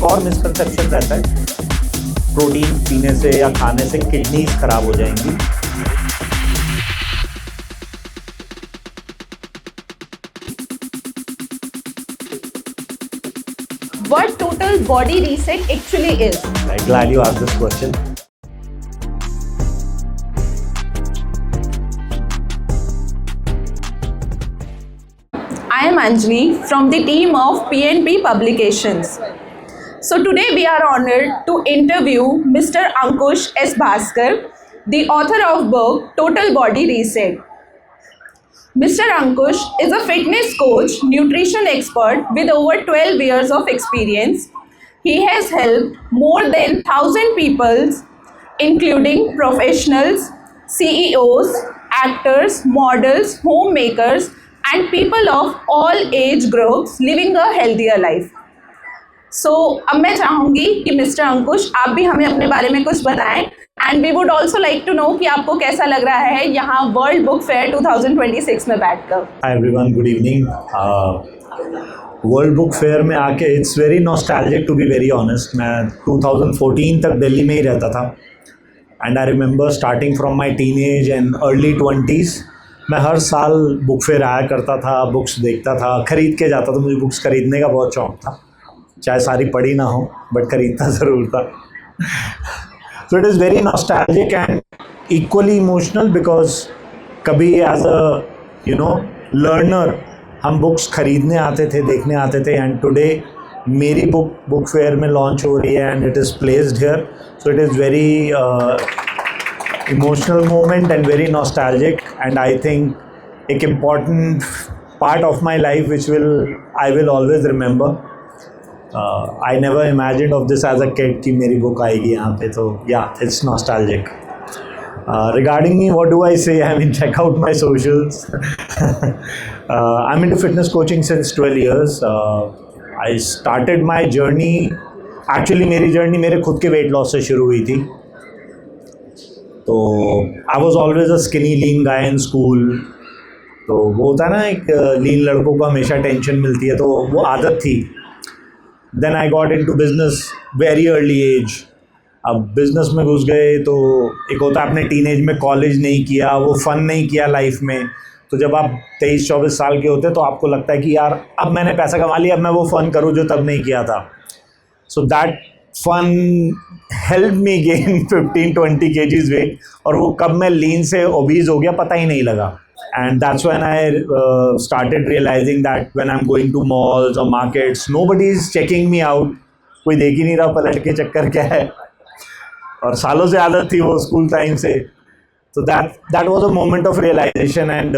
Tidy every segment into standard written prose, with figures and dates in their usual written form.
और मिसकंसेप्शन रहता है, प्रोटीन पीने से या खाने से किडनीज खराब हो जाएंगी। What total body reset actually is? I'm glad you asked this question. I am Anjali from the team of PNP Publications. So today we are honored to interview Mr. Ankush S. Bhaskar, the author of book Total Body Reset. Mr. Ankush is a fitness coach, nutrition expert with over 12 years of experience. He has helped more than 1,000 people, including professionals, CEOs, actors, models, homemakers, and people of all age groups living a healthier life. So, अब मैं चाहूँगी कि mister अंकुश आप भी हमें अपने बारे में कुछ बताएं and we would also like to know कि आपको कैसा लग रहा है यहाँ वर्ल्ड बुक फेयर 2026 में बैठकर। Hi everyone, good evening. World book fair में आके it's very nostalgic to be very honest. मैं 2014 तक दिल्ली में ही रहता था and I remember starting from my teen age and early 20s मैं हर साल बुक फेयर आया करता था, बुक्स देखता था, ख़रीद के जाता था। मुझे बुक्स ख़रीदने का बहुत शौक़ था, चाहे सारी पढ़ी ना हो बट ख़रीदता ज़रूर था। So it is very nostalgic and equally emotional because कभी एज अ लर्नर हम बुक्स ख़रीदने आते थे, देखने आते थे एंड टुडे मेरी बुक फेयर में लॉन्च हो रही है and it is placed here. So it is very emotional moment and very nostalgic, and I think एक important part of my life which I will always remember. I never imagined of this as a kid कि मेरी book आएगी यहाँ पे, तो yeah, it's nostalgic. Regarding me, what do I say? I mean, check out my socials. I'm into fitness coaching since 12 years. I started my journey, actually मेरी journey मेरे खुद के weight loss से शुरू हुई थी। तो I was always a skinny lean guy in school. तो वो होता है ना, एक लीन लड़कों को हमेशा टेंशन मिलती है, तो वो आदत थी। Then I got into business very early age. अब बिजनेस में घुस गए तो एक होता है आपने टीनेज में कॉलेज नहीं किया, वो फन नहीं किया लाइफ में। तो जब आप 23-24 साल के होते तो आपको लगता है कि यार अब मैंने पैसा कमा लिया, अब मैं वो फ़न करूँ जो तब नहीं किया था। So that fun help me gain 15-20 kgs weight, और वो कब मैं लीन से ओबीज हो गया पता ही नहीं लगा। And that's when I started realizing that when I am going to malls और markets nobody is checking me out, कोई देख ही नहीं रहा पलट के चक्कर क्या है। और सालों से आदत थी वो स्कूल टाइम से। तो that was a moment of realization. And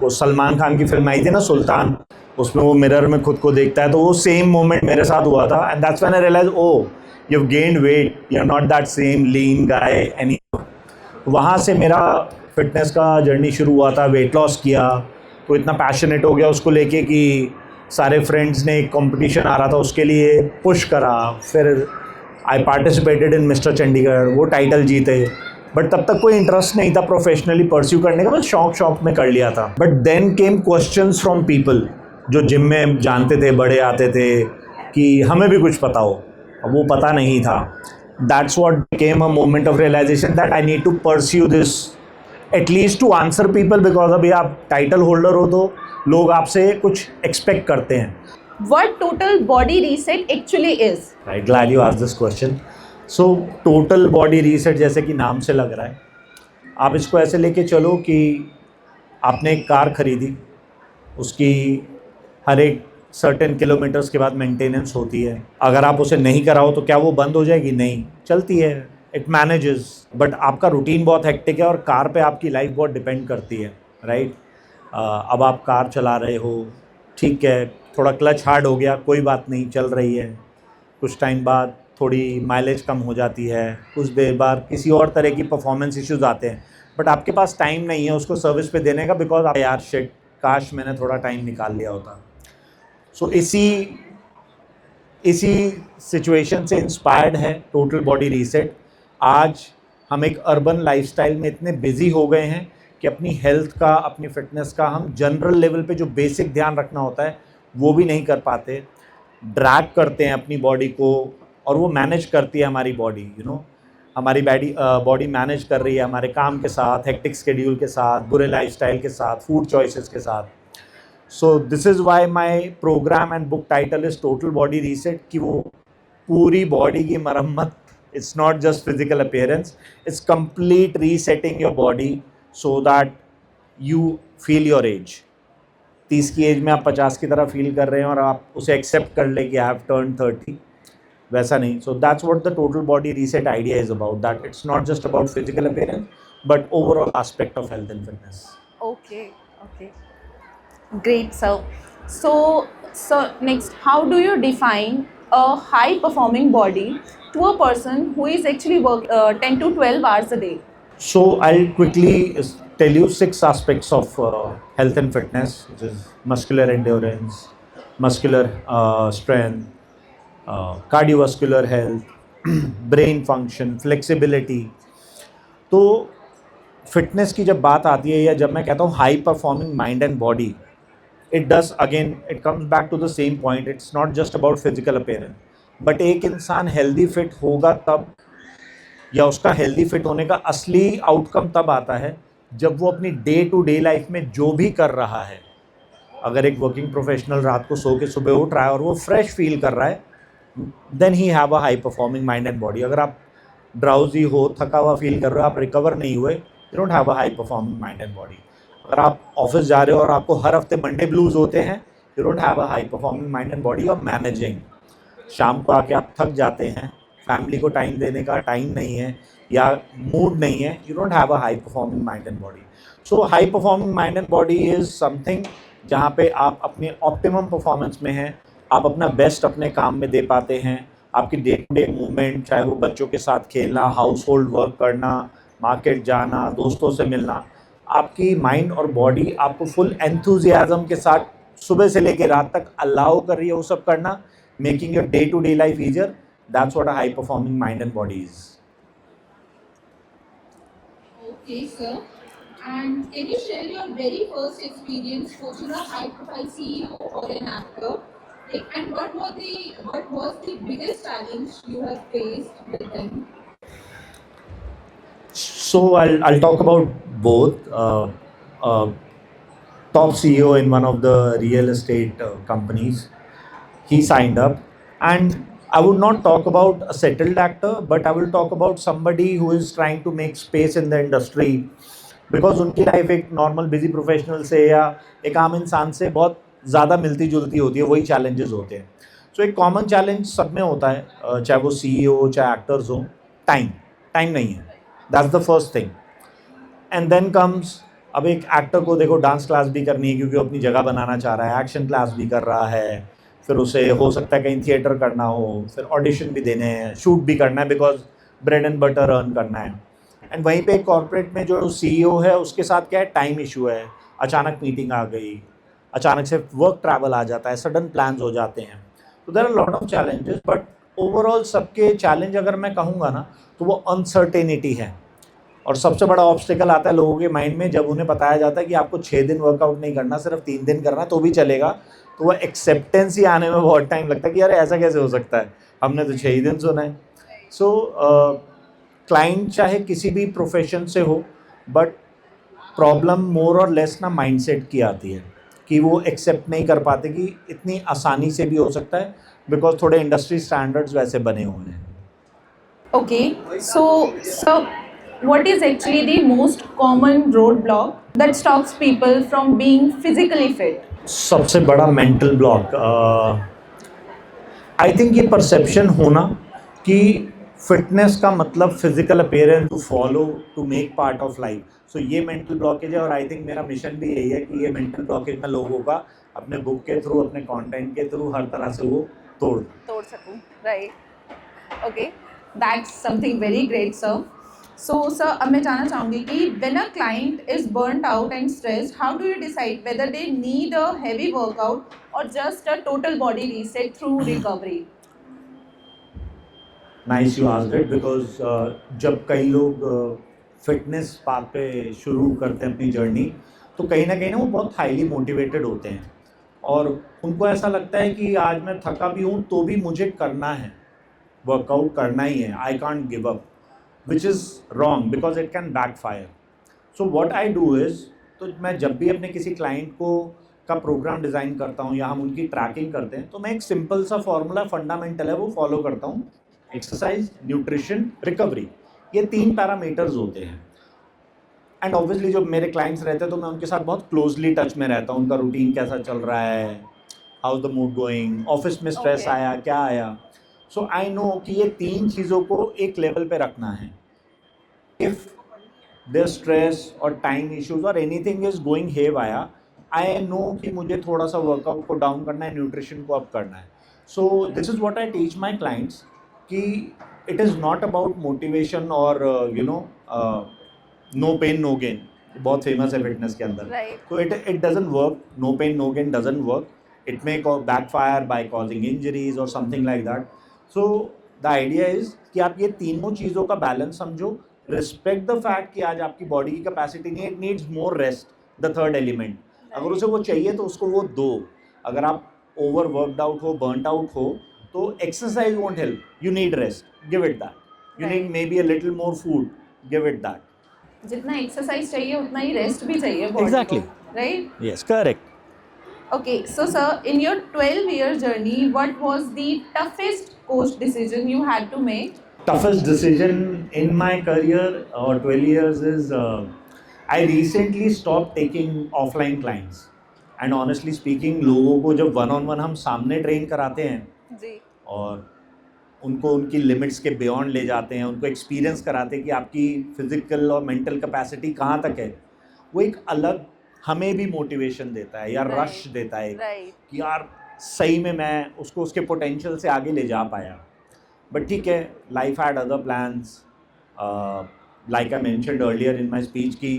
वो सलमान खान की फिल्म आई थी ना सुल्तान, उसमें वो मिरर में खुद को देखता है, तो वो सेम मोमेंट मेरे साथ हुआ था। And that's when I realize you've gained weight, you're not that same lean guy anymore. वहाँ से मेरा फिटनेस का जर्नी शुरू हुआ था। वेट लॉस किया तो इतना पैशनेट हो गया उसको लेके कि सारे फ्रेंड्स ने एक कंपटीशन आ रहा था उसके लिए पुश करा। फिर I participated in mister Chandigarh, वो टाइटल जीते। बट तब तक कोई इंटरेस्ट नहीं था प्रोफेशनली परस्यू करने का, बस शौक में कर लिया था। But then came questions from people जो जिम में जानते थे, बड़े आते थे कि हमें भी कुछ पता हो। अब वो पता नहीं था। That's what became a moment of realization that I need to pursue this at least to answer people, because अभी आप टाइटल होल्डर हो तो लोग आपसे कुछ एक्सपेक्ट करते हैं। What total body reset actually is? Right, glad you asked this question. So total body reset जैसे कि नाम से लग रहा है, आप इसको ऐसे लेके चलो कि आपने एक कार खरीदी, उसकी हर एक सर्टेन किलोमीटर्स के बाद मेंटेनेंस होती है। अगर आप उसे नहीं कराओ तो क्या वो बंद हो जाएगी? नहीं, चलती है, इट मैनेजेस। बट आपका रूटीन बहुत हेक्टिक है और कार पे आपकी लाइफ बहुत डिपेंड करती है, राइट? अब आप कार चला रहे हो, ठीक है, थोड़ा क्लच हार्ड हो गया, कोई बात नहीं, चल रही है। कुछ टाइम बाद थोड़ी माइलेज कम हो जाती है, कुछ देर बाद किसी और तरह की परफॉर्मेंस इश्यूज आते हैं, बट आपके पास टाइम नहीं है उसको सर्विस पे देने का, बिकॉज आप यार शिट, काश मैंने थोड़ा टाइम निकाल लिया होता। सो इसी सिचुएशन से इंस्पायर्ड है टोटल बॉडी रीसेट। आज हम एक अर्बन लाइफस्टाइल में इतने बिजी हो गए हैं कि अपनी हेल्थ का, अपनी फिटनेस का हम जनरल लेवल पे जो बेसिक ध्यान रखना होता है वो भी नहीं कर पाते। ड्रैग करते हैं अपनी बॉडी को और वो मैनेज करती है हमारी बॉडी, हमारी बॉडी मैनेज कर रही है हमारे काम के साथ, हेक्टिक शेड्यूल के साथ, बुरे लाइफस्टाइल के साथ, फूड चॉइसेस के साथ. सो this is why my programme and book title is total body reset, कि वो पूरी बॉडी की मरम्मत. It's not just physical appearance, it's complete resetting your body so that you feel your age. 30 की as में आप 50 की तरह फील कर रहे हैं और आप उसे एक्सेप्ट कर ले कि आई हैव टर्न 30, वैसा नहीं. So that's what the total body reset idea is about, that it's not just about physical appearance but overall aspect of health and fitness. Okay. Great, sir. So, next, how do you define a high-performing body to a person who is actually work 10 to 12 hours a day? So I'll quickly tell you 6 aspects of health and fitness, which is muscular endurance, muscular strength, cardiovascular health, brain function, flexibility. तो fitness की जब बात आती है या जब मैं कहता हूँ high performing mind and body, it does again it comes back to the same point. It's not just about physical appearance, but एक इंसान हेल्दी फिट होगा तब, या उसका हेल्दी फिट होने का असली आउटकम तब आता है जब वो अपनी डे टू डे लाइफ में जो भी कर रहा है. अगर एक वर्किंग प्रोफेशनल रात को सो के सुबह उठ रहा है और वो फ्रेश फील कर रहा है, देन ही have a high performing mind and body. अगर आप ड्राउजी हो, थका हुआ फील कर रहे हो, आप रिकवर नहीं हुए, you don't have a high performing mind and body. अगर आप ऑफिस जा रहे हो और आपको हर हफ्ते मंडे ब्लूज होते हैं, you don't have a high performing mind and body of managing. शाम को आके आप थक जाते हैं, फैमिली को टाइम देने का टाइम नहीं है या मूड नहीं है, you don't have a high performing mind and body. So high performing mind and body is something जहाँ पे आप अपने ऑप्टिमम परफॉर्मेंस में हैं, आप अपना बेस्ट अपने काम में दे पाते हैं. आपकी डे टू डे मूवमेंट, चाहे वो बच्चों के साथ खेलना, हाउस होल्ड वर्क करना, मार्केट जाना, दोस्तों से मिलना, आपकी माइंड और बॉडी आपको फुल एंथुजियाज्म के साथ सुबह से लेकर रात तक अलाउ कर रही है वो सब करना, making your day to day life easier. That's what a high performing mind and body is. Okay, sir. And can you share your very first experience coaching a high-profile CEO or an actor? And what was the biggest challenge you have faced with them? So I'll talk about both. Top CEO in one of the real estate companies, he signed up, and I would not talk about a settled actor, but I will talk about somebody who is trying to make space in the industry, because उनकी life एक normal busy professional से या एक आम इंसान से बहुत ज़्यादा मिलती जुलती होती है, वही चैलेंजेस होते हैं. सो एक कॉमन चैलेंज सब में होता है, चाहे वो CEO हो, चाहे एक्टर्स हो, टाइम नहीं है. That's the first thing. And then comes, अब एक एक्टर को देखो डांस क्लास भी करनी है क्योंकि वो अपनी जगह बनाना चाह रहा है, एक्शन क्लास भी कर रहा है, फिर उसे हो सकता है कहीं थिएटर करना हो, फिर ऑडिशन भी देने हैं, शूट भी करना है, because bread and butter earn करना है. एंड वहीं पे कॉर्पोरेट में जो CEO है उसके साथ क्या है, टाइम इशू है, अचानक मीटिंग आ गई, अचानक से वर्क ट्रैवल आ जाता है, सडन प्लान्स हो जाते हैं. तो there are lot of challenges, but overall सबके चैलेंज अगर मैं कहूँगा ना तो वो अनसर्टेनिटी है. और सबसे बड़ा ऑब्स्टिकल आता है लोगों के माइंड में जब उन्हें बताया जाता है कि आपको 6 दिन वर्कआउट नहीं करना, सिर्फ 3 दिन करना तो भी चलेगा. तो वो एक्सेप्टेंस ही आने में बहुत टाइम लगता है कि यार ऐसा कैसे हो सकता है, हमने तो 6 ही दिन सुना है. सो क्लाइंट चाहे किसी भी प्रोफेशन से हो, बट प्रॉब्लम मोर और लेस ना माइंडसेट की आती है कि वो एक्सेप्ट नहीं कर पाते कि इतनी आसानी से भी हो सकता है, बिकॉज थोड़े इंडस्ट्री स्टैंडर्ड्स वैसे बने हुए हैं. Okay, so what is actually the most common roadblock that stops people from being physically fit? सबसे बड़ा मेंटल ब्लॉक, आई थिंक ये परसेप्शन होना कि फिटनेस का मतलब physical appearance to follow to make part of life. So ये mental blockage है, और आई थिंक मेरा मिशन भी यही है कि ये मेंटल ब्लॉकेज में लोगों का अपने बुक के थ्रू, अपने कंटेंट के थ्रू हर तरह से वो तोड़ सकूं. Right. Okay, that's something very great, sir. So sir, अब मैं जानना चाहूँगी कि when a client is burnt out and stressed, how do you decide whether they need a heavy workout or just a total body reset through recovery? Nice you asked it, because जब कई लोग fitness path पे शुरू करते हैं अपनी journey, तो कहीं ना वो बहुत हाईली मोटिवेटेड होते हैं और उनको ऐसा लगता है कि आज मैं थका भी हूँ तो भी मुझे करना है, वर्कआउट करना ही है, I can't give up, which is wrong because it can back fire. So what I do is, तो मैं जब भी अपने किसी क्लाइंट को का प्रोग्राम डिज़ाइन करता हूँ या हम उनकी ट्रैकिंग करते हैं, तो मैं एक सिंपल सा फॉर्मूला फंडामेंटल है वो फॉलो करता हूँ. एक्सरसाइज, न्यूट्रिशन, रिकवरी, ये 3 पैरामीटर्स होते हैं. एंड ऑब्वियसली जो मेरे क्लाइंट्स रहते हैं तो मैं उनके साथ बहुत क्लोजली टच में रहता हूँ. उनका रूटीन कैसा चल रहा है, how the mood going, office में स्ट्रेस Okay. आया क्या आया. सो आई नो कि ये 3 चीज़ों को एक लेवल पे रखना है. इफ़ देयर स्ट्रेस और टाइम इश्यूज और एनीथिंग इज गोइंग हेव आया, आई नो कि मुझे थोड़ा सा वर्कआउट को डाउन करना है, न्यूट्रिशन को अप करना है. So this is what I teach my clients कि it is not about motivation और you know no pain no gain, बहुत फेमस है फिटनेस के अंदर. Right. तो it doesn't work, no pain no gain doesn't work. It may backfire by causing injuries और something like that. So the idea is कि आप ये तीनों चीज़ों का बैलेंस समझो. रिस्पेक्ट द फैक्ट कि आज आपकी बॉडी की कैपेसिटी नहीं है, it needs more rest, the third element. अगर उसे वो चाहिए तो उसको वो दो. अगर आप ओवर वर्कड आउट हो, बर्नड आउट हो, तो exercise won't help. You need rest, give it that. You need may be a little more food, give it that. जितना एक्सरसाइज चाहिए उतना ही रेस्ट भी चाहिए बॉडी Exactly. को, right? Yes, correct. Okay, so sir, in your 12-year journey, what was the toughest coach decision you had to make? Toughest decision in my career or 12 years is I recently stopped taking offline clients. And honestly speaking, लोगों को जब one on one हम सामने train कराते हैं जी. और उनको उनकी लिमिट्स के बियॉन्ड ले जाते हैं, उनको एक्सपीरियंस कराते हैं कि आपकी फिजिकल और मेंटल कैपेसिटी कहाँ तक है, वो एक अलग हमें भी मोटिवेशन देता है या Right. रश देता है Right. कि यार सही में मैं उसको उसके पोटेंशियल से आगे ले जा पाया. बट ठीक है, life had other plans. Like I mentioned earlier in my speech कि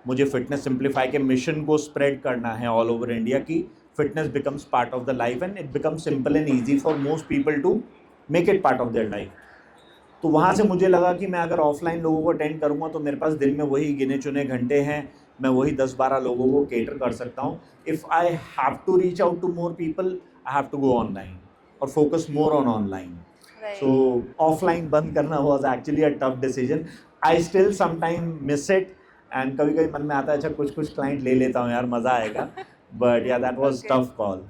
मुझे फिटनेस सिंप्लीफाई के मिशन को स्प्रेड करना है ऑल ओवर इंडिया कि fitness becomes part of the life and it becomes simple and easy for most people to make it part of their life. तो वहाँ से मुझे लगा कि मैं अगर ऑफलाइन लोगों को अटेंड करूँगा तो मेरे पास दिन में वही गिने चुने घंटे हैं, मैं वही 10-12 लोगों को केटर कर सकता हूँ. If I have to reach out to more people, I have to go online और focus more on online. Right. So offline बंद करना was actually a tough decision. I still sometime miss it and कभी कभी मन में आता है अच्छा कुछ क्लाइंट ले लेता हूँ यार, मज़ा आएगा. बट या that was Okay. Tough call.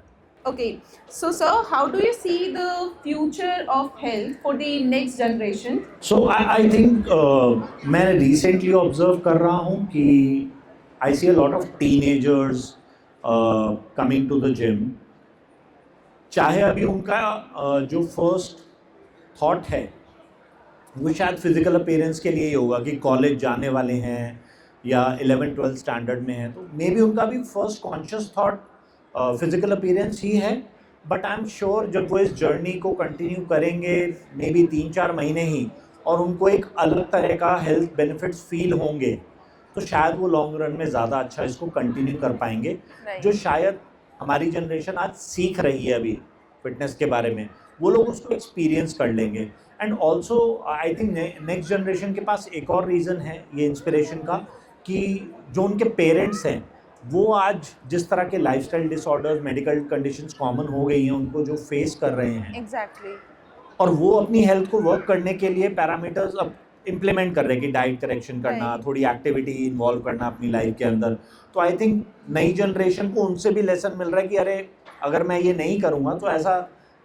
Okay, so sir, how do you see the future of health for the next generation? So I think मैं रिसेंटली ऑब्जर्व कर रहा हूँ कि I see a lot of teenagers coming to the gym. चाहे अभी उनका जो first thought है वो शायद फिजिकल अपीयरेंस के लिए ही होगा कि कॉलेज जाने वाले हैं या 11th-12th स्टैंडर्ड में हैं, तो मे बी उनका भी first conscious thought physical appearance ही है. बट आई एम श्योर जब वो इस जर्नी को कंटिन्यू करेंगे मे बी 3-4 महीने ही और उनको एक अलग तरह का हेल्थ बेनिफिट्स फील होंगे, तो शायद वो लॉन्ग रन में ज़्यादा अच्छा इसको कंटिन्यू कर पाएंगे. Right. जो शायद हमारी जनरेशन आज सीख रही है अभी फिटनेस के बारे में, वो लोग उसको एक्सपीरियंस कर लेंगे. And also I think next generation के पास एक और रीज़न है ये इंस्पिरेशन का कि जो उनके पेरेंट्स हैं वो आज जिस तरह के lifestyle disorders, medical conditions common हो गई हैं उनको जो फेस कर रहे हैं, Exactly. और वो अपनी हेल्थ को वर्क करने के लिए पैरामीटर्स अब इम्प्लीमेंट कर रहे हैं कि डाइट करेक्शन करना, Right. थोड़ी एक्टिविटी इन्वॉल्व करना अपनी लाइफ के अंदर. तो आई थिंक नई जनरेशन को उनसे भी लेसन मिल रहा है कि अरे अगर मैं ये नहीं करूँगा तो ऐसा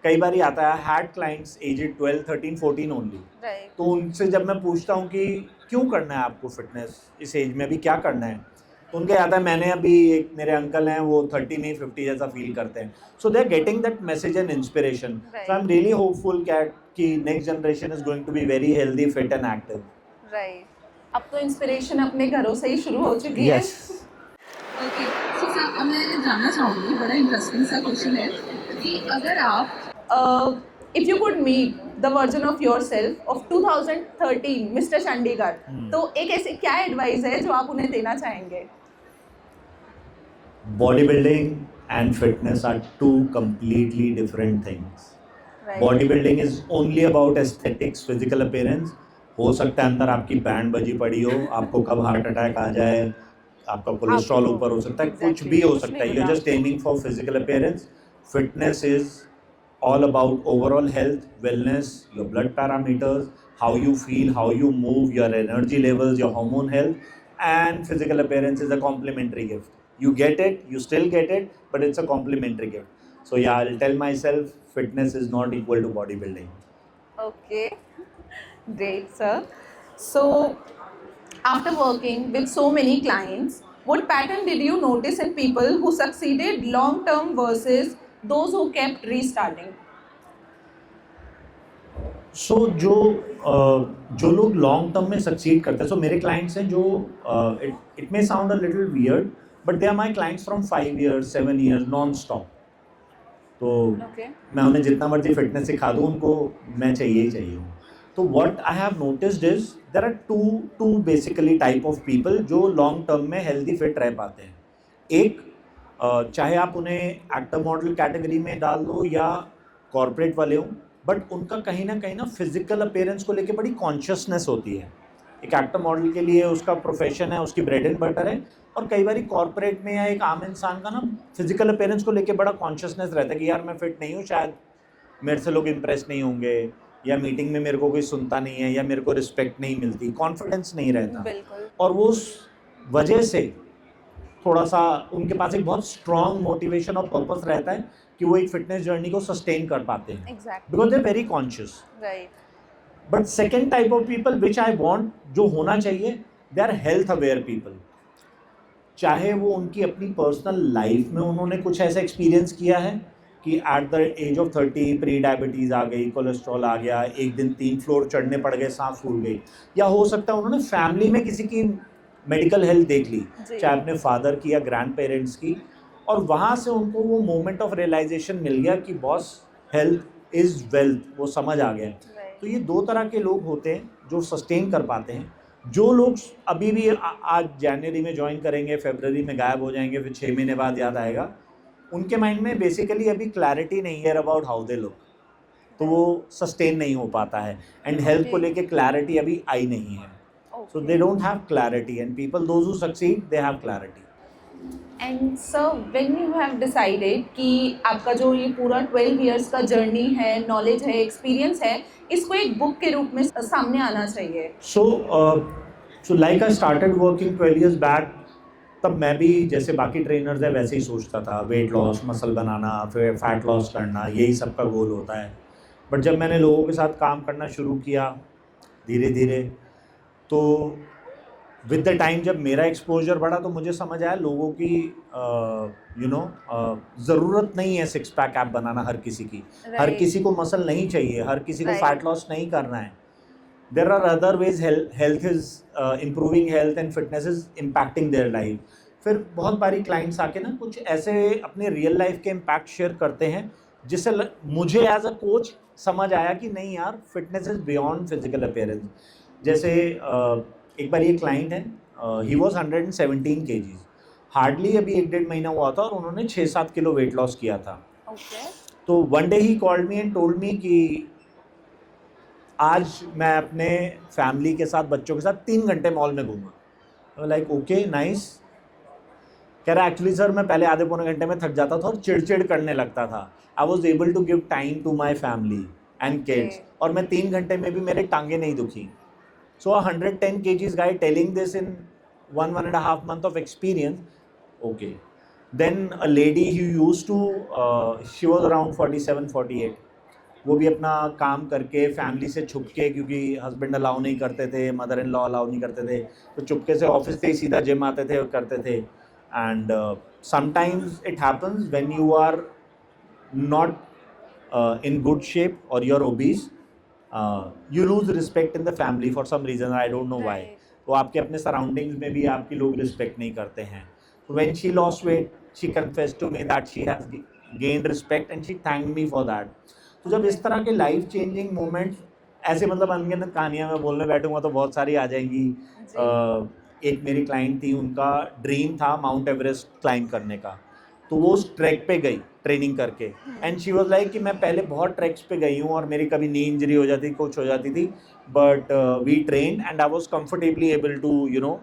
कई बार ही आता है. Had clients aged 12, 13, 14 only. Right. तो उनसे जब मैं पूछता हूँ कि क्यों करना है आपको फिटनेस इस एज में, अभी क्या करना है, तो उनके आता है मैंने अभी एक मेरे अंकल हैं वो 30 में 50 जैसा फील करते हैं. So they are getting that message and inspiration. So I am really hopeful कि next generation is going to be very healthy, fit and active. Right. अब तो इंस्पिरेशन अपने घरों से ही शुरू हो चुकी है. ओके, सो सर अब मैं जानना चाहूँगी, बड़ा इंटरेस्टिंग सा क्वेश्चन है कि अगर आप If you could meet the version of yourself of 2013, Mr. Chandigarh, तो एक ऐसे क्या एडवाइस है जो आप उन्हें देना चाहेंगे? Bodybuilding and fitness are two completely different things. Right. Bodybuilding is only about aesthetics, physical appearance. हो सकता है अंदर आपकी बैंड बजी पड़ी हो, आपको कब हार्ट अटैक आ जाए, आपका कोलेस्ट्रॉल ऊपर हो सकता है, कुछ भी हो सकता है. You're just aiming for physical appearance. Fitness is all about overall health, wellness, your blood parameters, how you feel, how you move, your energy levels, your hormone health, and physical appearance is a complementary gift. You get it, you still get it, but it's a complementary gift. So yeah, I'll tell myself fitness is not equal to bodybuilding. Okay, great, sir. So, after working with so many clients, what pattern did you notice in people who succeeded long term versus those who kept restarting? सो जो लोग long term में succeed करते हैं, सो मेरे clients हैं जो it may sound a little weird, but they are my clients from 5 years 7 years non stop. तो Okay. मैं उन्हें जितना मर्जी फिटनेस सिखा दूँ, उनको मैं चाहिए ही चाहिए हूँ. तो what I have noticed is there are two basically type of people जो लॉन्ग टर्म में हेल्दी फिट रह पाते हैं. एक चाहे आप उन्हें एक्टर मॉडल कैटेगरी में डाल दो या कॉर्पोरेट वाले हों, बट उनका कहीं ना फिजिकल अपीयरेंस को लेके बड़ी कॉन्शियसनेस होती है. एक एक्टर मॉडल के लिए उसका प्रोफेशन है, उसकी ब्रेड एंड बटर है, और कई बार कॉर्पोरेट में या एक आम इंसान का ना फिजिकल अपीयरेंस को लेके बड़ा कॉन्शियसनेस रहता है कि यार मैं फिट नहीं हूँ, शायद मेरे से लोग इम्प्रेस नहीं होंगे, या मीटिंग में मेरे को कोई सुनता नहीं है, या मेरे को रिस्पेक्ट नहीं मिलती, कॉन्फिडेंस नहीं रहता. बिल्कुल. और वो उस वजह से थोड़ा सा उनके पास एक बहुत स्ट्रॉन्ग मोटिवेशन और पर्पस रहता है कि वो एक फिटनेस जर्नी को सस्टेन कर पाते हैं, Exactly. Because they are very conscious. Right. But second type of people which I want, जो होना चाहिए, they are health aware people. चाहे वो उनकी अपनी पर्सनल लाइफ में उन्होंने कुछ ऐसा एक्सपीरियंस किया है कि at the age of 30 pre diabetes आ गई, कोलेस्ट्रॉल आ गया, एक दिन 3 फ्लोर चढ़ने पड़ गए, सांस फूल गई, या हो सकता है उन्होंने फैमिली में किसी की मेडिकल हेल्थ देख ली, जी. चाहे अपने फादर की या ग्रैंड पेरेंट्स की, और वहाँ से उनको वो मोमेंट ऑफ रियलाइजेशन मिल गया कि बॉस हेल्थ इज़ वेल्थ, वो समझ आ गया. Right. तो ये 2 तरह के लोग होते हैं जो सस्टेन कर पाते हैं. जो लोग अभी भी आज जनवरी में ज्वाइन करेंगे, फरवरी में गायब हो जाएंगे, फिर 6 महीने बाद याद आएगा, उनके माइंड में बेसिकली अभी क्लैरिटी नहीं है अबाउट हाउ दे लुक, तो वो सस्टेन नहीं हो पाता है. एंड हेल्थ को लेके क्लैरिटी अभी आई नहीं है. So they don't have clarity, and people, those who succeed, they have clarity. And sir, when you have decided कि आपका जो ये पूरा 12 years का जर्नी है, नॉलेज है, एक्सपीरियंस है, इसको एक बुक के रूप में सामने आना चाहिए. So like I started working 12 years back, तब मैं भी जैसे बाकी ट्रेनर्स है वैसे ही सोचता था, वेट लॉस, मसल बनाना, फिर फैट लॉस करना, यही सबका गोल होता है. बट जब मैंने लोगों के साथ काम करना शुरू किया धीरे धीरे, तो विद द टाइम जब मेरा एक्सपोजर बढ़ा, तो मुझे समझ आया लोगों की ज़रूरत नहीं है 6 पैक ऐप बनाना हर किसी की. हर Right. किसी को मसल नहीं चाहिए, हर किसी को Right. फैट लॉस नहीं करना है. There are other ways, health is improving health and fitness is impacting their life. फिर बहुत बारी क्लाइंट्स आके ना कुछ ऐसे अपने रियल लाइफ के इम्पैक्ट शेयर करते हैं, जिससे मुझे एज अ कोच समझ आया कि नहीं यार, fitness is beyond physical appearance. जैसे एक बार ये क्लाइंट है, ही वॉज 117 kgs, हार्डली अभी 1-1.5 महीना हुआ था, और उन्होंने 6-7 किलो वेट लॉस किया था. Okay. तो one day he called me and told me कि आज मैं अपने फैमिली के साथ, बच्चों के साथ 3 घंटे मॉल में घूमा. Like okay, nice. कह रहा एक्चुअली सर, मैं पहले आधे पौने घंटे में थक जाता था और चिड़चिड़ करने लगता था. I was able to give time to my family and kids, और मैं 3 घंटे में भी मेरे टांगे नहीं दुखी. So a 110 kgs guy telling this in 1.5 month of experience. Okay. Then a lady who used to, she was around 47-48. वो भी अपना काम करके फैमिली से छुप के, क्योंकि हस्बैंड अलाउ नहीं करते थे, मदर इन लॉ अलाउ नहीं करते थे, तो चुपके से ऑफिस से ही सीधा जिम आते थे और करते थे. And sometimes it happens when you are not in good shape और you are obese, you lose respect in the family for some reason, I don't know why. Right. तो आपके अपने सराउंडिंग्स में भी आपकी लोग रिस्पेक्ट नहीं करते हैं. when she lost weight, she confessed to me that she has gained respect and she thanked me for that. तो जब इस तरह के लाइफ चेंजिंग मोमेंट्स, ऐसे मतलब अनगिनत कहानियाँ मैं बोलने बैठूंगा तो बहुत सारी आ जाएंगी. एक मेरी क्लाइंट थी, उनका ड्रीम था माउंट एवरेस्ट क्लाइंब करने का, तो वो उस ट्रैक पे गई ट्रेनिंग करके, एंड शी वाज लाइक कि मैं पहले बहुत ट्रैक्स पे गई हूँ और मेरी कभी नी इंजरी हो जाती, कुछ हो जाती थी, but we train and I was comfortably able to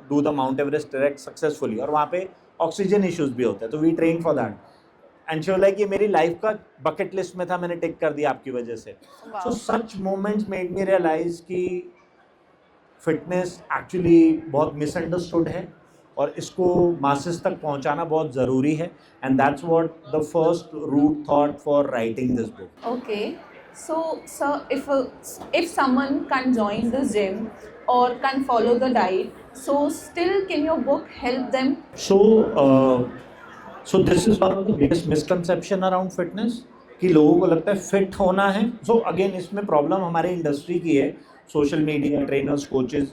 do the Mount Everest trek successfully, और वहाँ पे ऑक्सीजन इश्यूज भी होते हैं, तो we train for that, and she was like ये मेरी लाइफ का बकेट लिस्ट में था, मैंने टिक कर दिया आपकी वजह से. So such moments made me realize कि फिटनेस एक्चुअली बहुत मिसअंडरस्टूड है और इसको मासेस तक पहुंचाना बहुत ज़रूरी है, and that's what the first root thought for writing this book. Okay. So, sir, if someone can join the gym or can follow the diet, so still can your book help them? So this is one of the biggest misconception around fitness कि लोगों को लगता है fit होना है. So again इसमें problem हमारे industry की है, सोशल मीडिया, ट्रेनर्स, कोचेस,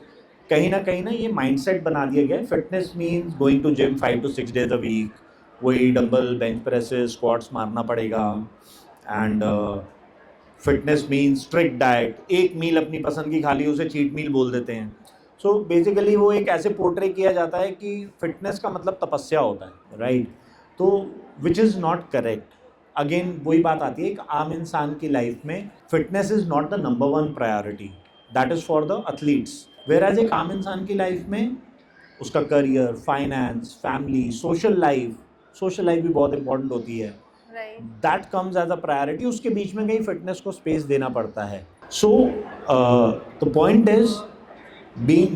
कहीं ना ये माइंडसेट बना दिया गया है fitness means going to gym 5 to 6 days a week, वही डंबल, बेंच प्रेसेस, स्क्वाट्स मारना पड़ेगा, and fitness means strict diet, एक मील अपनी पसंद की खा ली उसे चीट मील बोल देते हैं. सो बेसिकली वो एक ऐसे पोर्ट्रे किया जाता है कि फिटनेस का मतलब तपस्या होता है, राइट? तो which is not correct. Again वही बात आती है, एक आम इंसान की लाइफ में fitness is not the number 1 priority, that is for the athletes. Whereas एक आम इंसान की लाइफ में उसका career, finance, family, social life भी बहुत इंपॉर्टेंट होती है, that comes as a priority. उसके बीच में कहीं फिटनेस को स्पेस देना पड़ता है. So the point is